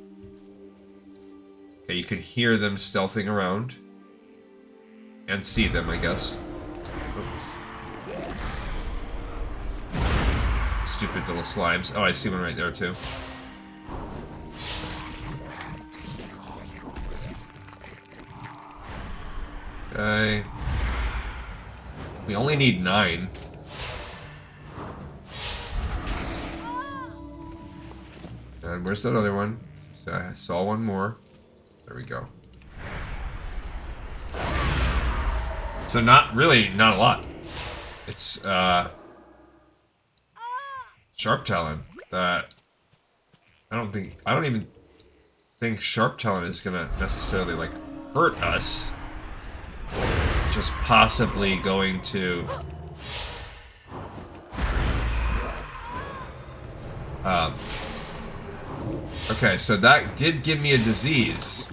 Okay, you can hear them stealthing around. And see them, I guess. Oops. Stupid little slimes. Oh, I see one right there, too. Okay. We only need 9. And where's that other one? So I saw one more. There we go. So not a lot. It's Sharptalon that I don't even think Sharptalon is gonna necessarily like hurt us. Just possibly going to okay, so that did give me a disease.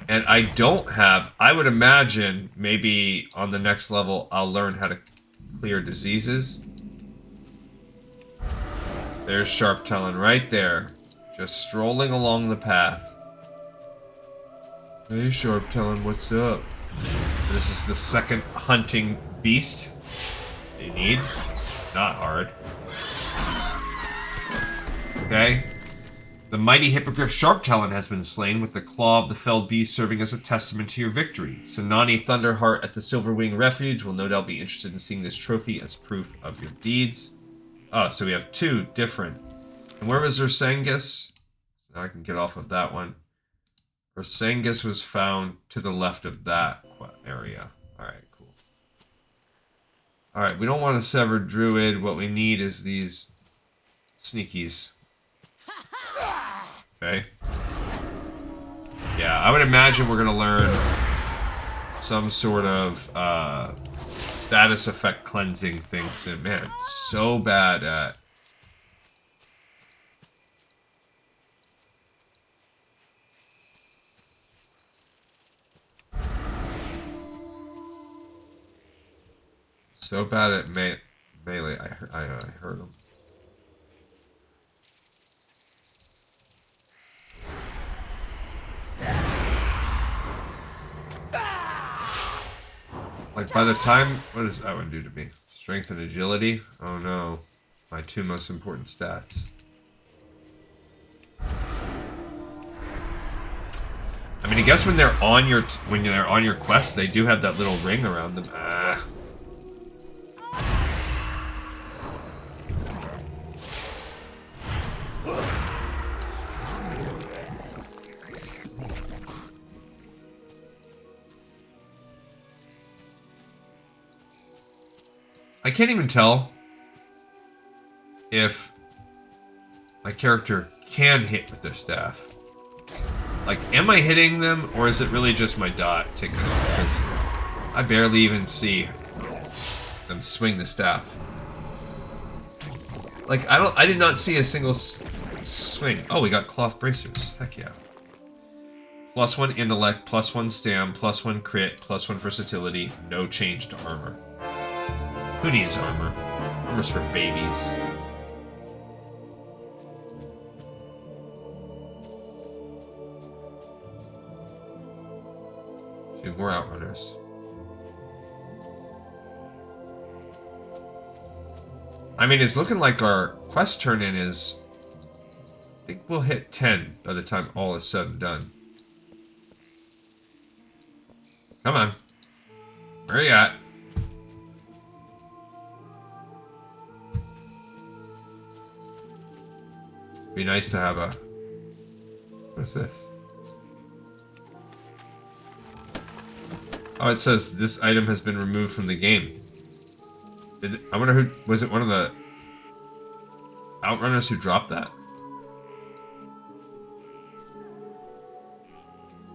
And I don't have... I would imagine maybe on the next level I'll learn how to clear diseases. There's Sharptalon right there. Just strolling along the path. Hey Sharptalon, what's up? This is the second hunting beast you need. Not hard. Okay. The mighty hippogriff Sharptalon has been slain, with the claw of the felled beast serving as a testament to your victory. Sanani Thunderheart at the Silverwing Refuge will no doubt be interested in seeing this trophy as proof of your deeds. Oh, so we have 2 different. And where was Ursangous? Now I can get off of that one. Ursangous was found to the left of that area. Alright, cool. Alright, we don't want a severed druid. What we need is these sneakies. Okay. Yeah, I would imagine we're going to learn some sort of status effect cleansing thing soon. Man, so bad at... So bad at melee. I heard him. Like, by the time... What does that one do to me? Strength and agility? Oh, no. My two most important stats. I mean, I guess when they're on your quest, they do have that little ring around them. Ah. I can't even tell if my character can hit with their staff. Like, am I hitting them, or is it really just my dot ticking off? Because I barely even see them swing the staff. Like, I did not see a single swing. Oh, we got cloth bracers. Heck yeah. +1 intellect, +1 stam, +1 crit, +1 versatility, no change to armor. Who needs armor? Armor's for babies. Shoot more Outrunners. I mean, it's looking like our quest turn-in is... I think we'll hit 10 by the time all is said and done. Come on. Where are you at? Be nice to have a... What's this? Oh, it says this item has been removed from the game. I wonder who... Was it one of the Outrunners who dropped that?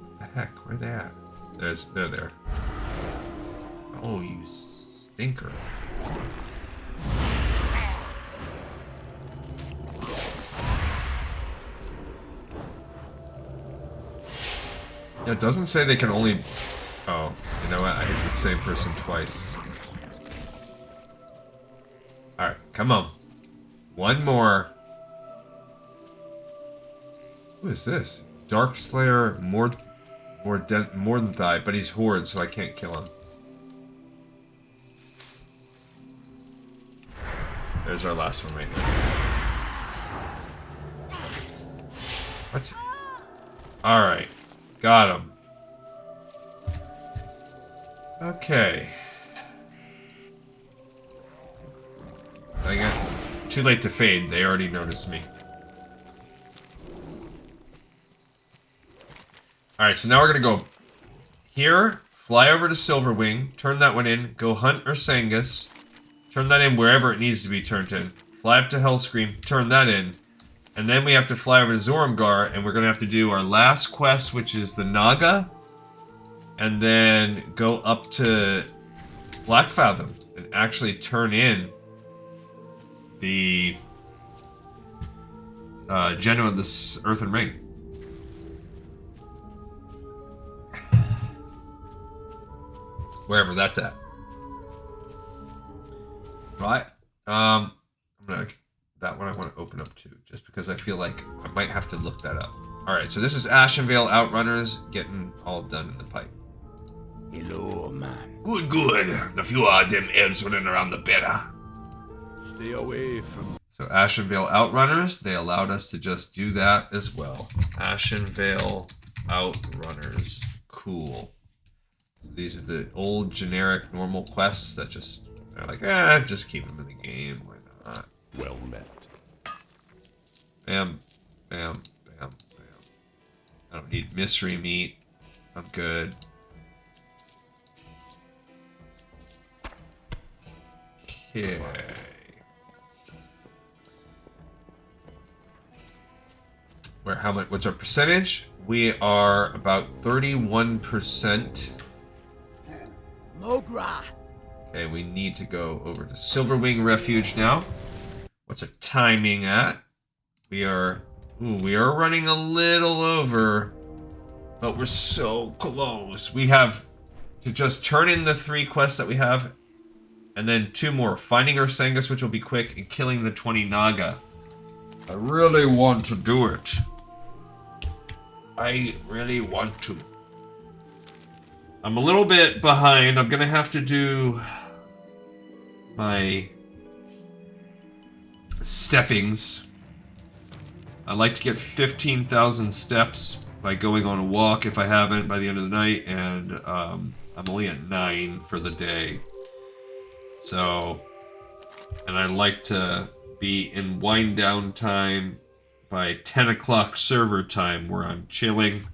What the heck? Where are they at? They're there. Oh, you stinker. Yeah, it doesn't say they can only... Oh, you know what? I hit the same person twice. Alright, come on. One more. Who is this? Dark Slayer, more than die, but he's Horde, so I can't kill him. There's our last one right here. What? Alright. Got him. Okay. I got too late to fade. They already noticed me. Alright, so now we're gonna go here, fly over to Silverwing, turn that one in, go hunt Ursangous, turn that in wherever it needs to be turned in, fly up to Hellscream, turn that in, and then we have to fly over to Zoramgar, and we're gonna have to do our last quest, which is the Naga, and then go up to Blackfathom and actually turn in the Geno of the Earthen Ring. Wherever that's at. Right. I'm gonna... That one I want to open up to, just because I feel like I might have to look that up. Alright, so this is Ashenvale Outrunners getting all done in the pipe. Hello, man. Good, good. The fewer them elves running around, the better. Stay away from... So Ashenvale Outrunners, they allowed us to just do that as well. Ashenvale Outrunners. Cool. These are the old generic normal quests that just, they're like, just keep them in the game. Why not? Well met. Bam, bam, bam, bam. I don't need mystery meat. I'm good. Okay. Where, how much, what's our percentage? We are about 31%. Mogra! Okay, we need to go over to Silverwing Refuge now. What's our timing at? We are running a little over, but we're so close. We have to just turn in the 3 quests that we have, and then 2 more. Finding Ursangous, which will be quick, and killing the 20 Naga. I really want to do it. I really want to. I'm a little bit behind. I'm gonna have to do my steppings. I like to get 15,000 steps by going on a walk if I haven't by the end of the night, and I'm only at 9 for the day. So, and I like to be in wind down time by 10 o'clock server time where I'm chilling.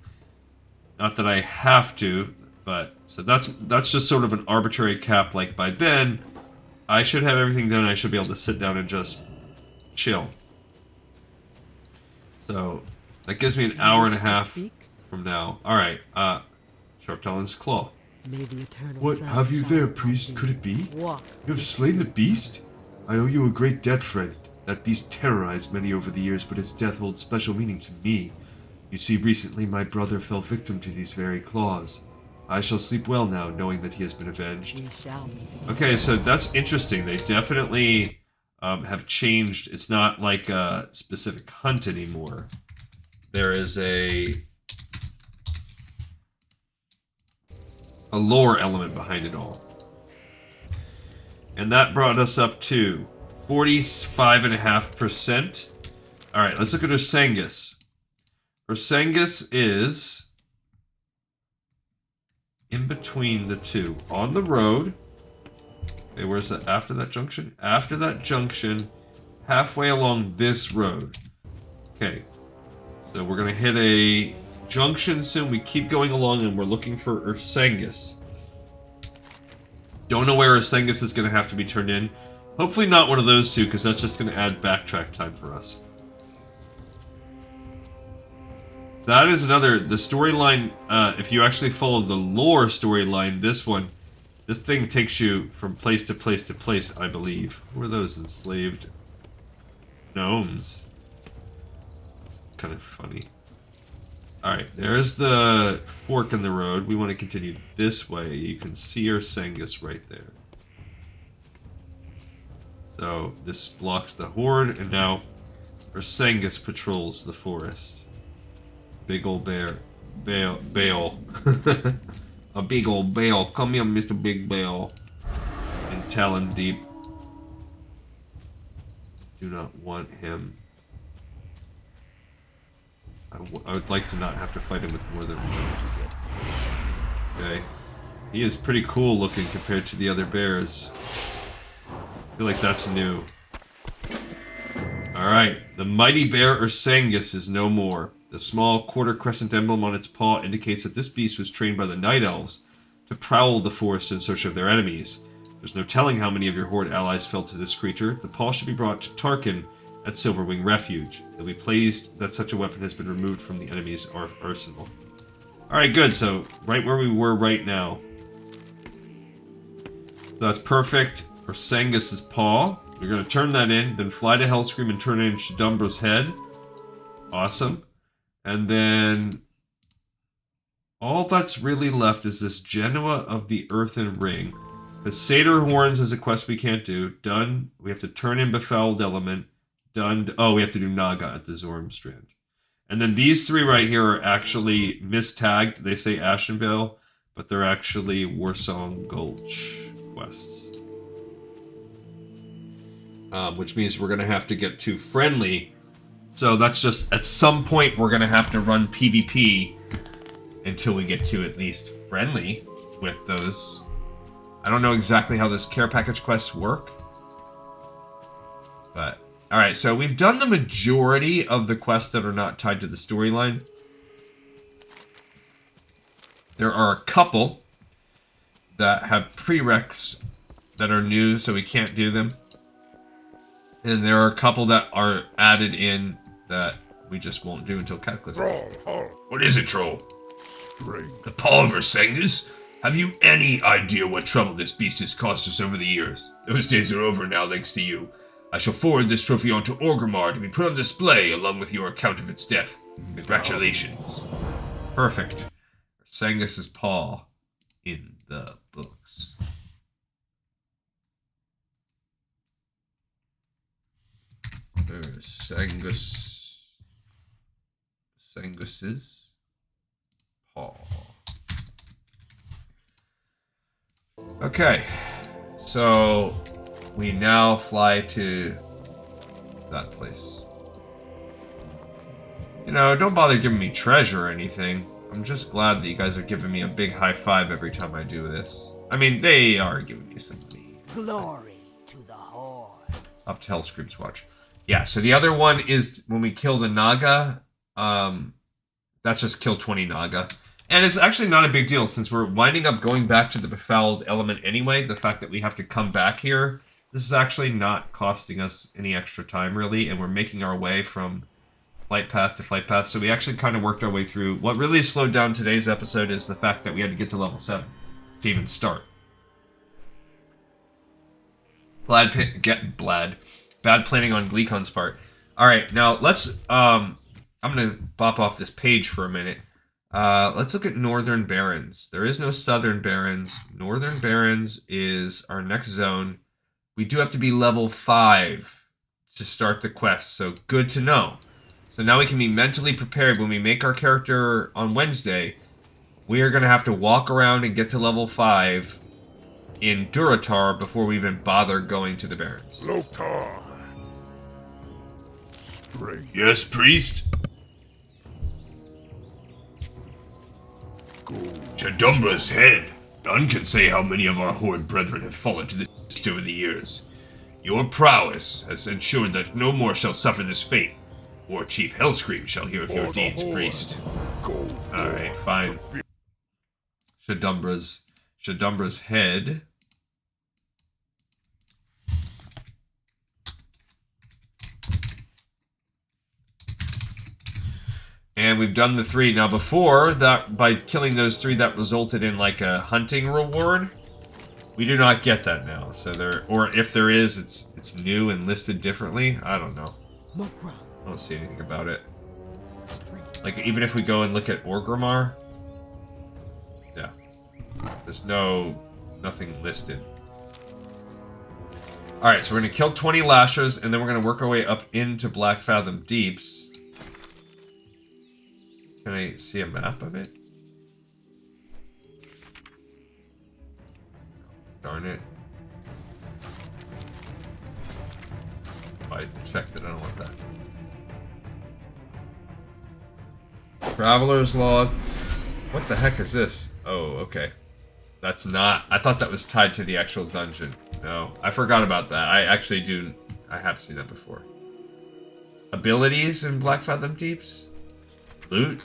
Not that I have to, but so that's just sort of an arbitrary cap. Like by then, I should have everything done. I should be able to sit down and just chill. So that gives me an hour and a half from now. All right, Sharptalon's claw. May the eternal What sun have you shine there, upon priest? thee. Could it be? Walk. You have slain the beast? I owe you a great debt, friend. That beast terrorized many over the years, but its death holds special meaning to me. You see, recently my brother fell victim to these very claws. I shall sleep well now, knowing that he has been avenged. We shall meet again. Okay, so that's interesting. They definitely have changed. It's not like a specific hunt anymore. There is a lore element behind it all. And that brought us up to 45.5%. Alright, let's look at Ursangous. Ursangous is in between the two. On the road. Okay, where's that? After that junction? After that junction, halfway along this road. Okay. So we're going to hit a junction soon. We keep going along and we're looking for Ursangous. Don't know where Ursangous is going to have to be turned in. Hopefully not one of those two, because that's just going to add backtrack time for us. That is another, the storyline, if you actually follow the lore storyline, this thing takes you from place to place to place, I believe. Who are those enslaved gnomes? Kind of funny. Alright, there's the fork in the road. We want to continue this way. You can see Ursangous right there. So, this blocks the horde, and now Ursangous patrols the forest. Big old bear. Bale. A big old bale. Come here, Mr. Big Bale. And Talon Deep. Do not want him. I would like to not have to fight him with more than one. Okay. He is pretty cool looking compared to the other bears. I feel like that's new. Alright. The mighty bear Ursangous is no more. The small quarter crescent emblem on its paw indicates that this beast was trained by the Night Elves to prowl the forest in search of their enemies. There's no telling how many of your horde allies fell to this creature. The paw should be brought to Tarkin at Silverwing Refuge. It'll be pleased that such a weapon has been removed from the enemy's arsenal. Alright, good. So, right where we were right now. So that's perfect. Ursangous' paw. We're going to turn that in, then fly to Hellscream and turn in Shadumbra's head. Awesome. And then all that's really left is this Genoa of the Earthen Ring. The Satyr Horns is a quest we can't do. Done. We have to turn in Befouled Element. Done. Oh, we have to do Naga at the Zoram Strand. And then these three right here are actually mistagged. They say Ashenvale, but they're actually Warsong Gulch quests. Which means we're going to have to get to friendly. So that's just, at some point, we're going to have to run PvP until we get to at least friendly with those. I don't know exactly how this care package quests work. But, alright, so we've done the majority of the quests that are not tied to the storyline. There are a couple that have prereqs that are new, so we can't do them. And there are a couple that are added in that we just won't do until Cataclysm. What is it, troll? Strength. The paw of Ursangous? Have you any idea what trouble this beast has caused us over the years? Those days are over now, thanks to you. I shall forward this trophy on to Orgrimmar to be put on display along with your account of its death. Congratulations. Perfect. Ursangous' paw in the books. Ursangus's paw. Okay. So we now fly to that place. You know, don't bother giving me treasure or anything. I'm just glad that you guys are giving me a big high five every time I do this. I mean, they are giving me some money. Glory to the Horde. Up to Hellscream's watch. Yeah, so the other one is when we kill the Naga, that's just kill 20 Naga. And it's actually not a big deal since we're winding up going back to the Befouled Element anyway. The fact that we have to come back here, this is actually not costing us any extra time really, and we're making our way from flight path to flight path. So we actually kind of worked our way through. What really slowed down today's episode is the fact that we had to get to level 7 to even start. Bad planning on Gleekon's part. Alright, now let's, I'm going to bop off this page for a minute. Let's look at Northern Barrens. There is no Southern Barrens. Northern Barrens is our next zone. We do have to be level 5 to start the quest, so good to know. So now we can be mentally prepared when we make our character on Wednesday. We are going to have to walk around and get to level 5 in Durotar before we even bother going to the Barrens. Lotar. Strength. Yes, priest? Shadumbra's head. None can say how many of our Horde brethren have fallen to this beast over the years. Your prowess has ensured that no more shall suffer this fate. War Chief Hellscream shall hear of your deeds, priest. Alright, fine. Shadumbra's head. And we've done the 3. Now before, that by killing those 3, that resulted in like a hunting reward. We do not get that now. So there, or if there is, it's new and listed differently. I don't know. I don't see anything about it. Like even if we go and look at Orgrimmar, yeah, there's nothing listed. All right, so we're gonna kill 20 Lashers, and then we're gonna work our way up into Black Fathom Deeps. Can I see a map of it? Darn it. I checked it, I don't want that. Traveler's log. What the heck is this? Oh, okay. That's not... I thought that was tied to the actual dungeon. No, I forgot about that. I actually do... I have seen that before. Abilities in Black Fathom Deeps? Loot?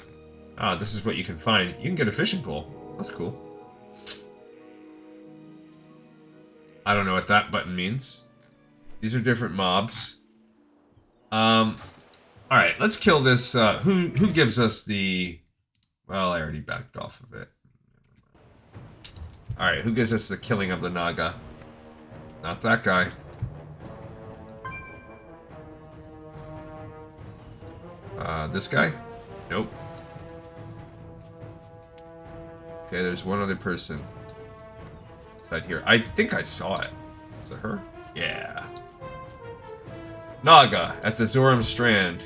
Ah, this is what you can find. You can get a fishing pole. That's cool. I don't know what that button means. These are different mobs. Alright, let's kill this. Who gives us the... Well, I already backed off of it. Alright, who gives us the killing of the Naga? Not that guy. This guy? Nope. Okay, there's one other person. Inside here. I think I saw it. Is it her? Yeah. Naga at the Zoram Strand.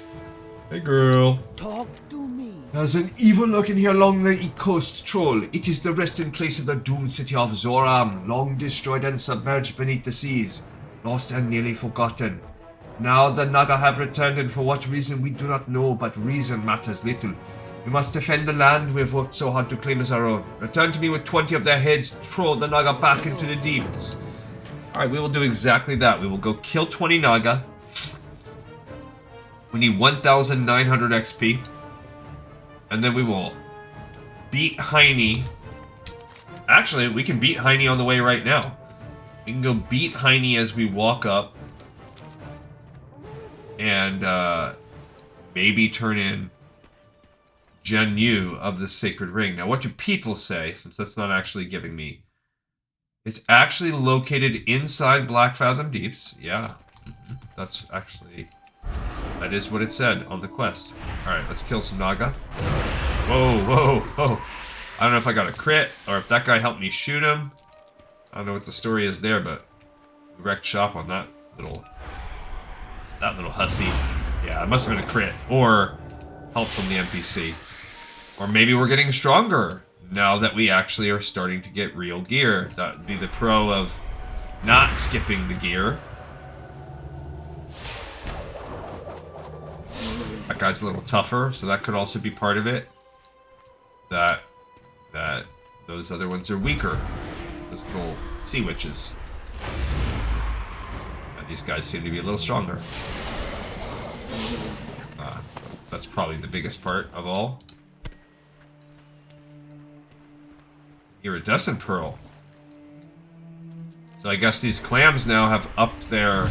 Hey girl. Talk to me. There's an evil lurking here along the coast, troll. It is the resting place of the doomed city of Zoram, long destroyed and submerged beneath the seas, lost and nearly forgotten. Now the Naga have returned, and for what reason we do not know, but reason matters little. We must defend the land we have worked so hard to claim as our own. Return to me with 20 of their heads, throw the Naga back into the deeps. Alright, we will do exactly that. We will go kill 20 Naga. We need 1,900 XP. And then we will beat Heine. Actually, we can beat Heine on the way right now. We can go beat Heine as we walk up. And maybe turn in Gen Yu of the Sacred Ring. Now, what do people say, since that's not actually giving me... It's actually located inside Black Fathom Deeps. Yeah, that's actually... That is what it said on the quest. Alright, let's kill some Naga. Whoa, whoa, whoa. I don't know if I got a crit, or if that guy helped me shoot him. I don't know what the story is there, but... We wrecked shop on that little hussy. Yeah, it must have been a crit. Or help from the NPC. Or maybe we're getting stronger. Now that we actually are starting to get real gear. That would be the pro of not skipping the gear. That guy's a little tougher, so that could also be part of it. That those other ones are weaker. Those little sea witches. These guys seem to be a little stronger. That's probably the biggest part of all. Iridescent pearl. So I guess these clams now have upped their...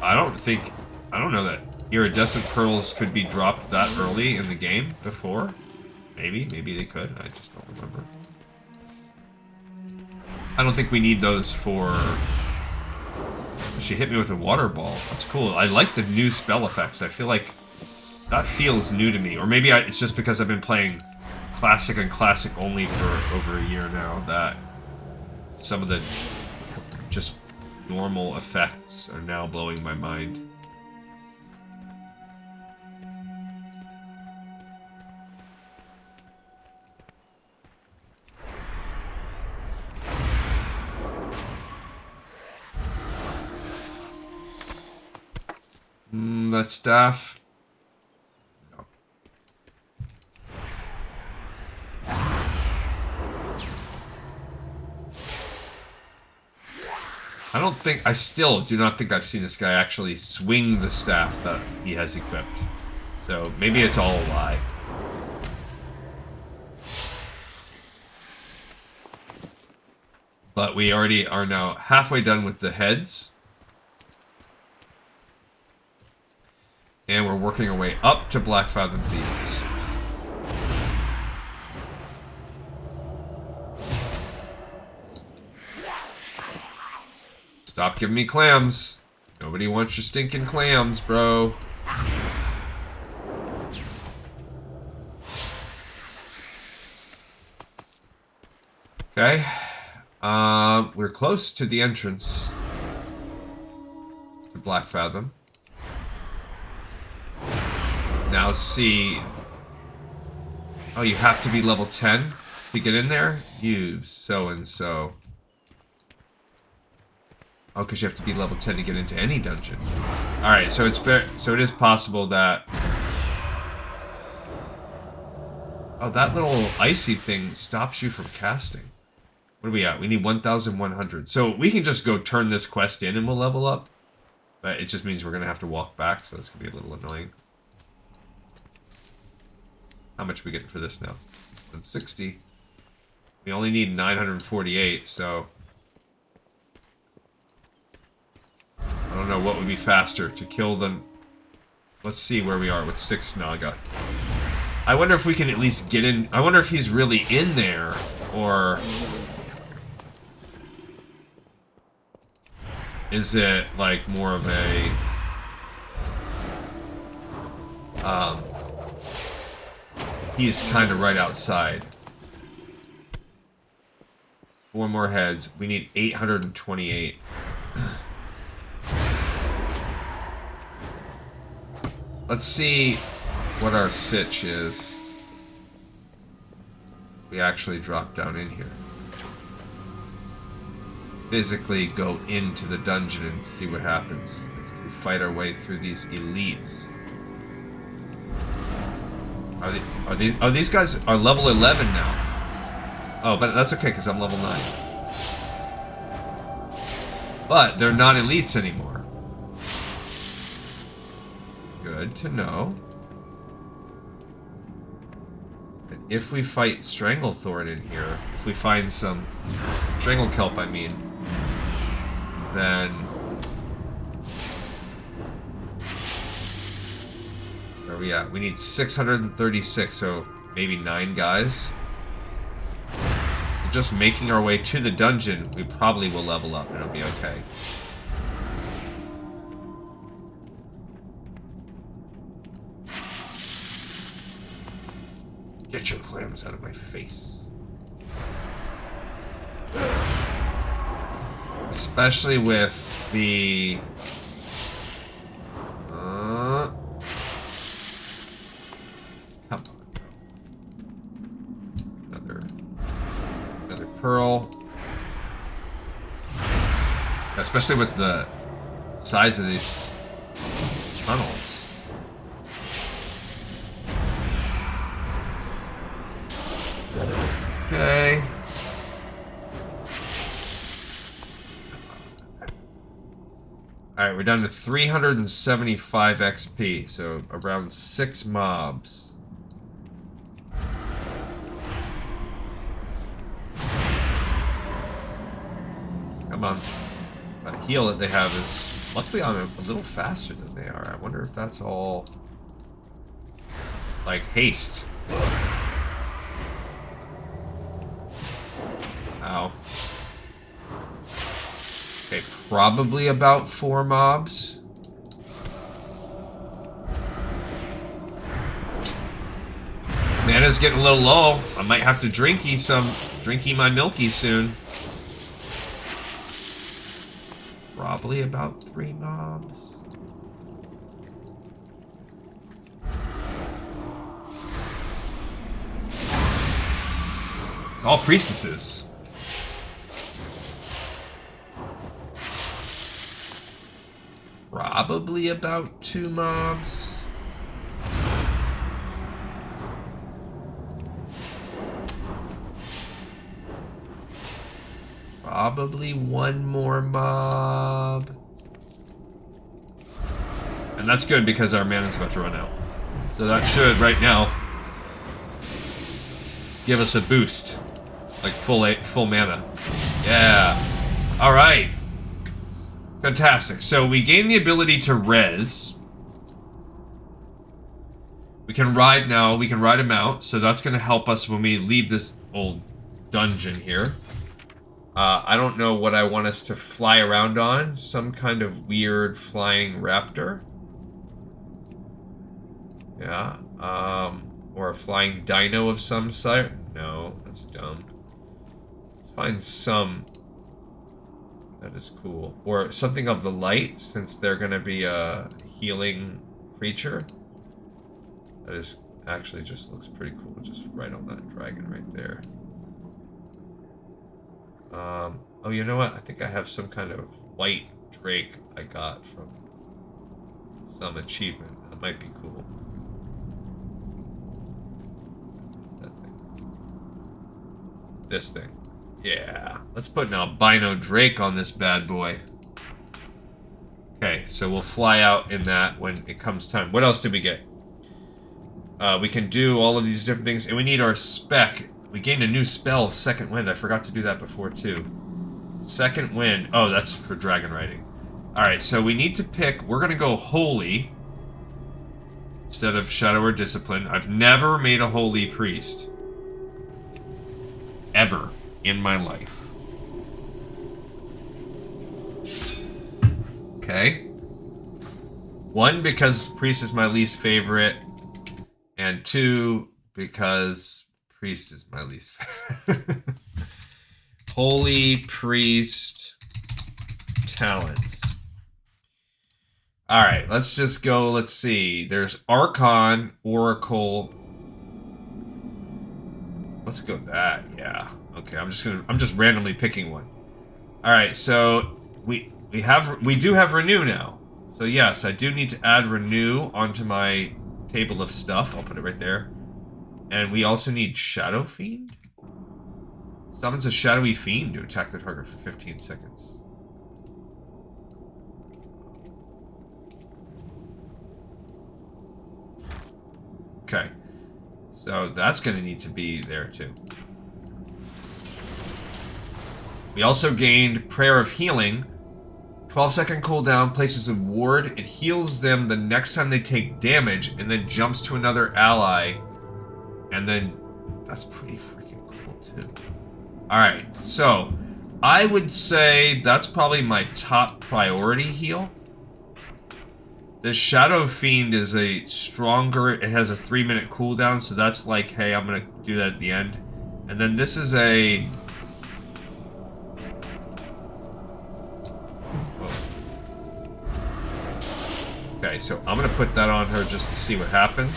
I don't know that iridescent pearls could be dropped that early in the game before. Maybe they could. I just don't remember. I don't think we need those for... She hit me with a water ball. That's cool. I like the new spell effects. I feel like that feels new to me. Or maybe it's just because I've been playing Classic and Classic only for over a year now that some of the just normal effects are now blowing my mind. That staff. No. I still do not think I've seen this guy actually swing the staff that he has equipped. So maybe it's all a lie. But we already are now halfway done with the heads. And we're working our way up to Black Fathom Thieves. Stop giving me clams. Nobody wants your stinking clams, bro. Okay. We're close to the entrance to Black Fathom. Now see... Oh, you have to be level 10 to get in there? You so-and-so. Oh, because you have to be level 10 to get into any dungeon. Alright, so it's fair. So it is possible that... Oh, that little icy thing stops you from casting. What are we at? We need 1,100. So we can just go turn this quest in and we'll level up. But it just means we're going to have to walk back, so that's going to be a little annoying. How much are we getting for this now? 160. We only need 948, so... I don't know what would be faster to kill them. Let's see where we are with 6 Naga. I wonder if we can at least get in... I wonder if he's really in there, or... Is it, like, more of a... He's kind of right outside. 4 more heads. We need 828. Let's see what our sitch is. We actually drop down in here. Physically go into the dungeon and see what happens. Like if we fight our way through these elites. Are these guys are level 11 now? Oh, but that's okay because I'm level 9. But they're not elites anymore. Good to know. And if we fight Stranglethorn in here, if we find some Stranglekelp, I mean, then where are we at? We need 636, so maybe 9 guys. Just making our way to the dungeon, we probably will level up and it'll be okay. Get your clams out of my face. Especially with the... Come on. Another pearl. Especially with the size of these tunnels. Okay. Alright, we're down to 375 XP, so around 6 mobs. Come on. That heal that they have is... Luckily I'm a little faster than they are. I wonder if that's all... like haste. Ow. Okay, probably about 4 mobs. Mana's getting a little low. I might have to drinky my milky soon. Probably about 3 mobs. All priestesses. Probably about 2 mobs. Probably 1 more mob. And that's good because our mana's about to run out. So that should, right now, give us a boost. Like full mana. Yeah. Alright. Fantastic. So we gain the ability to res. We can ride now. We can ride him out. So that's going to help us when we leave this old dungeon here. I don't know what I want us to fly around on. Some kind of weird flying raptor. Yeah. Or a flying dino of some sort. No, that's dumb. Let's find some... that is cool. Or something of the light, since they're going to be a healing creature. That is actually just looks pretty cool. Just right on that dragon right there. Oh, you know what? I think I have some kind of white drake I got from some achievement. That might be cool. That thing. This thing. Yeah. Let's put an albino drake on this bad boy. Okay, so we'll fly out in that when it comes time. What else did we get? We can do all of these different things, and we need our spec. We gained a new spell, Second Wind. I forgot to do that before, too. Second Wind. Oh, that's for dragon riding. Alright, so we need to pick... we're going to go Holy instead of Shadow or Discipline. I've never made a Holy Priest. Ever in my life. Okay. 1, because Priest is my least favorite. And 2, because... Priest is my least favorite. Holy Priest talents. Alright, let's just go. Let's see. There's Archon, Oracle. Let's go with that. Yeah. Okay, I'm just randomly picking one. Alright, so we do have Renew now. So yes, I do need to add Renew onto my table of stuff. I'll put it right there. And we also need Shadow Fiend? Summons a shadowy fiend to attack the target for 15 seconds. Okay. So that's going to need to be there too. We also gained Prayer of Healing. 12-second cooldown, places a ward. It heals them the next time they take damage and then jumps to another ally. And then, that's pretty freaking cool, too. Alright, so, I would say that's probably my top priority heal. The Shadow Fiend is a stronger, it has a 3-minute cooldown, so that's like, hey, I'm gonna do that at the end. And then this is a... whoa. Okay, so I'm gonna put that on her just to see what happens.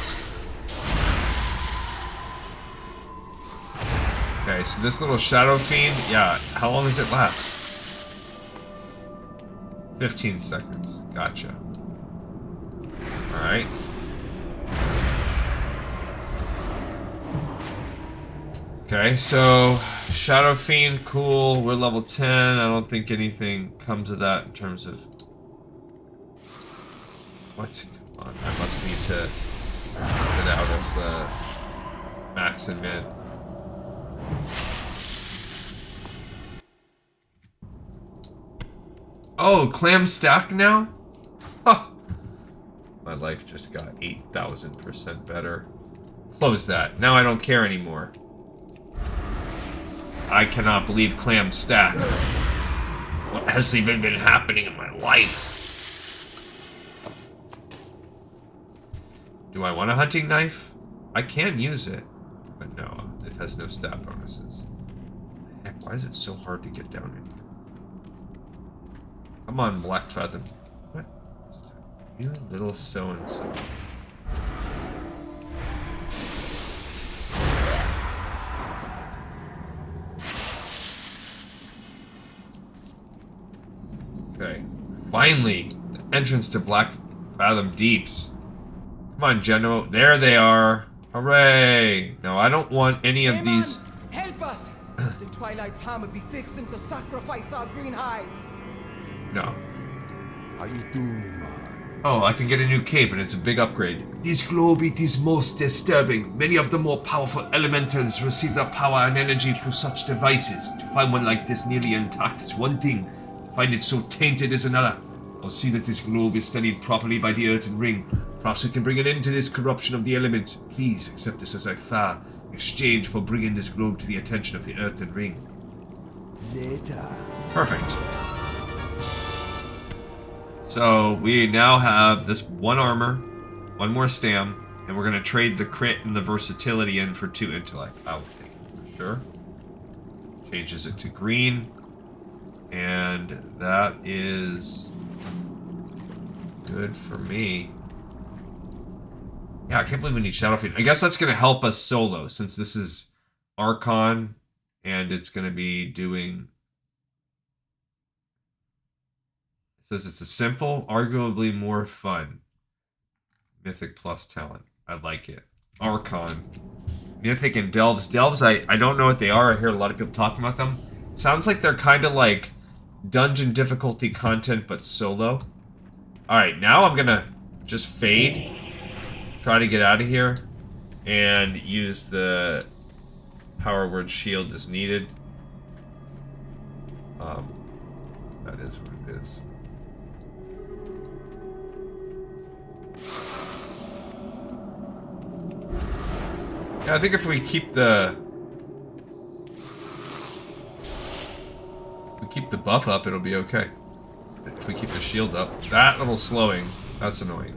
Okay, so this little Shadow Fiend, yeah, how long does it last? 15 seconds. Gotcha. Alright. Okay, so Shadow Fiend, cool. We're level 10. I don't think anything comes of that in terms of... What? Come on, I must need to get out of the max and mid. Oh, clam stack now? Huh. My life just got 8,000% better. Close that. Now I don't care anymore. I cannot believe clam stack. What has even been happening in my life? Do I want a hunting knife? I can use it. But no, it has no stat bonuses. Heck, why is it so hard to get down in here? Come on, Black Fathom. What? You little so-and-so. Okay. Finally! The entrance to Black Fathom Deeps. Come on, Geno. There they are. Hooray! No, I don't want any of these... Help us! The Twilight's hammer be fixing to sacrifice our green hides. No. How you doing, man? Oh, I can get a new cape and it's a big upgrade. This globe, it is most disturbing. Many of the more powerful elementals receive their power and energy through such devices. To find one like this nearly intact is one thing. To find it so tainted is another. I'll see that this globe is studied properly by the Earthern Ring. Perhaps we can bring an end to this corruption of the elements. Please accept this as a fair exchange for bringing this globe to the attention of the Earthern Ring. Later. Perfect. So we now have this one armor, one more stam, and we're going to trade the crit and the versatility in for 2 intellect. I'll take it for sure. Changes it to green. And that is good for me. Yeah, I can't believe we need Shadow Fiend. I guess that's going to help us solo, since this is Archon, and it's going to be doing... It says it's a simple, arguably more fun. Mythic plus talent. I like it. Archon. Mythic and Delves. Delves, I don't know what they are. I hear a lot of people talking about them. Sounds like they're kind of like dungeon difficulty content, but solo. Alright, now I'm going to just fade. Try to get out of here. And use the power word shield as needed. That is what it is. Yeah, I think if we keep the buff up, it'll be okay. If we keep the shield up, that little slowing, that's annoying.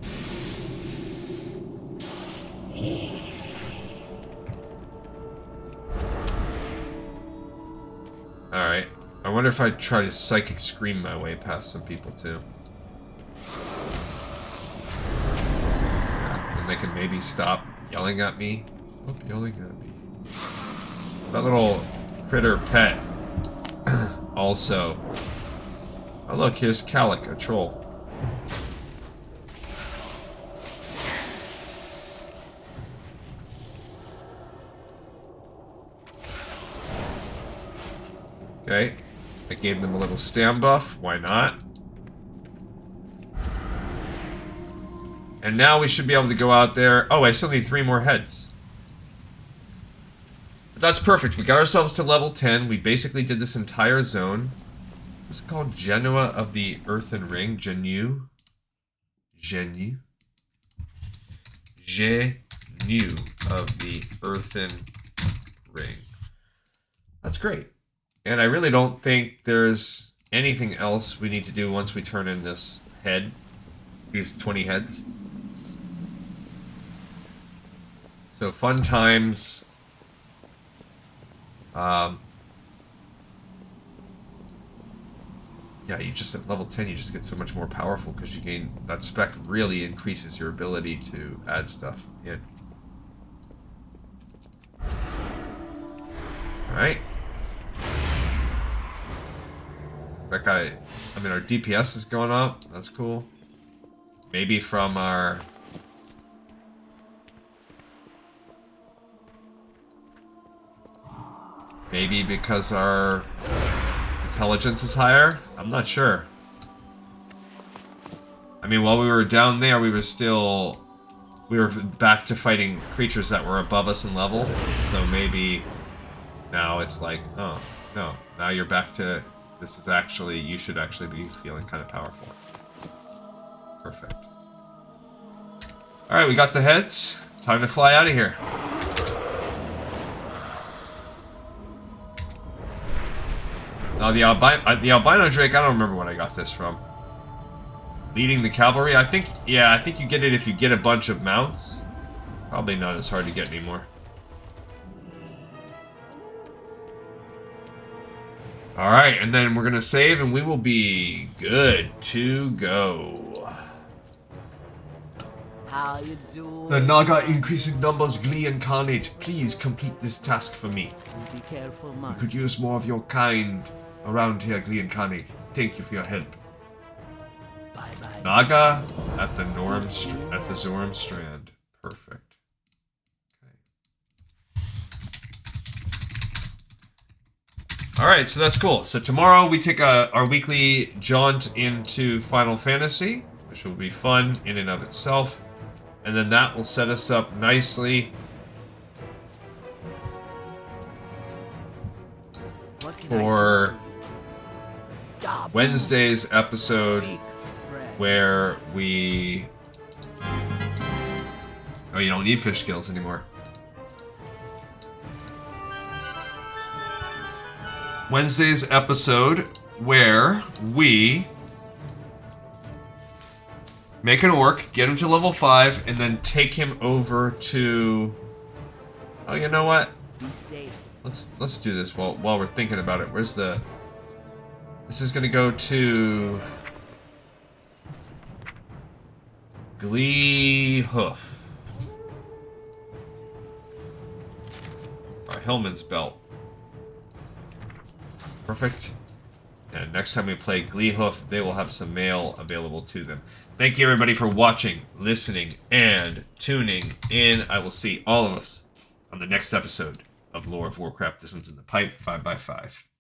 All right. I wonder if I try to psychic scream my way past some people too. Yeah, and they can maybe stop yelling at me. Stop yelling at me. That little critter pet also. Oh look, here's Calic, a troll. Okay, I gave them a little stam buff, why not? And now we should be able to go out there. Oh, I still need 3 more heads. But that's perfect, we got ourselves to level 10, we basically did this entire zone. What's it called? Genoa of the Earthen Ring? Genu? Genu? Genu of the Earthen Ring. That's great. And I really don't think there's anything else we need to do once we turn in this head. These 20 heads. So fun times. Yeah, you just at level 10 you just get so much more powerful because you gain that spec really increases your ability to add stuff in. Alright. That guy, I mean, our DPS is going up. That's cool. Maybe from our... Maybe because our intelligence is higher? I'm not sure. I mean, while we were down there, we were still... We were back to fighting creatures that were above us in level. So maybe now it's like, oh, no. Now you're back to... This is actually... You should actually be feeling kind of powerful. Perfect. Alright, we got the heads. Time to fly out of here. Now, the albino drake, I don't remember when I got this from. Leading the cavalry, I think you get it if you get a bunch of mounts. Probably not as hard to get anymore. Alright, and then we're gonna save and we will be good to go. How you doing? The Naga increasing numbers, Glee incarnate. Please complete this task for me. Be careful, We man. could use more of your kind around here, Glee incarnate. Thank you for your help. Bye-bye. Naga at the Zoram Strand. Perfect. Okay. Alright, so that's cool. So tomorrow we take our weekly jaunt into Final Fantasy, which will be fun in and of itself. And then that will set us up nicely What can I do for you? Dabu, Wednesday's episode big friend. where we... Oh, you don't need fish skills anymore. Wednesday's episode where we make an orc, get him to level 5, and then take him over to... Oh, you know what? Be safe. Let's do this while we're thinking about it. Where's the... This is gonna go to... Glee Hoof. Our Hillman's Belt. Perfect. And next time we play Glee Hoof, they will have some mail available to them. Thank you everybody for watching, listening, and tuning in. I will see all of us on the next episode of Lore of Warcraft. This one's in the pipe, 5x5.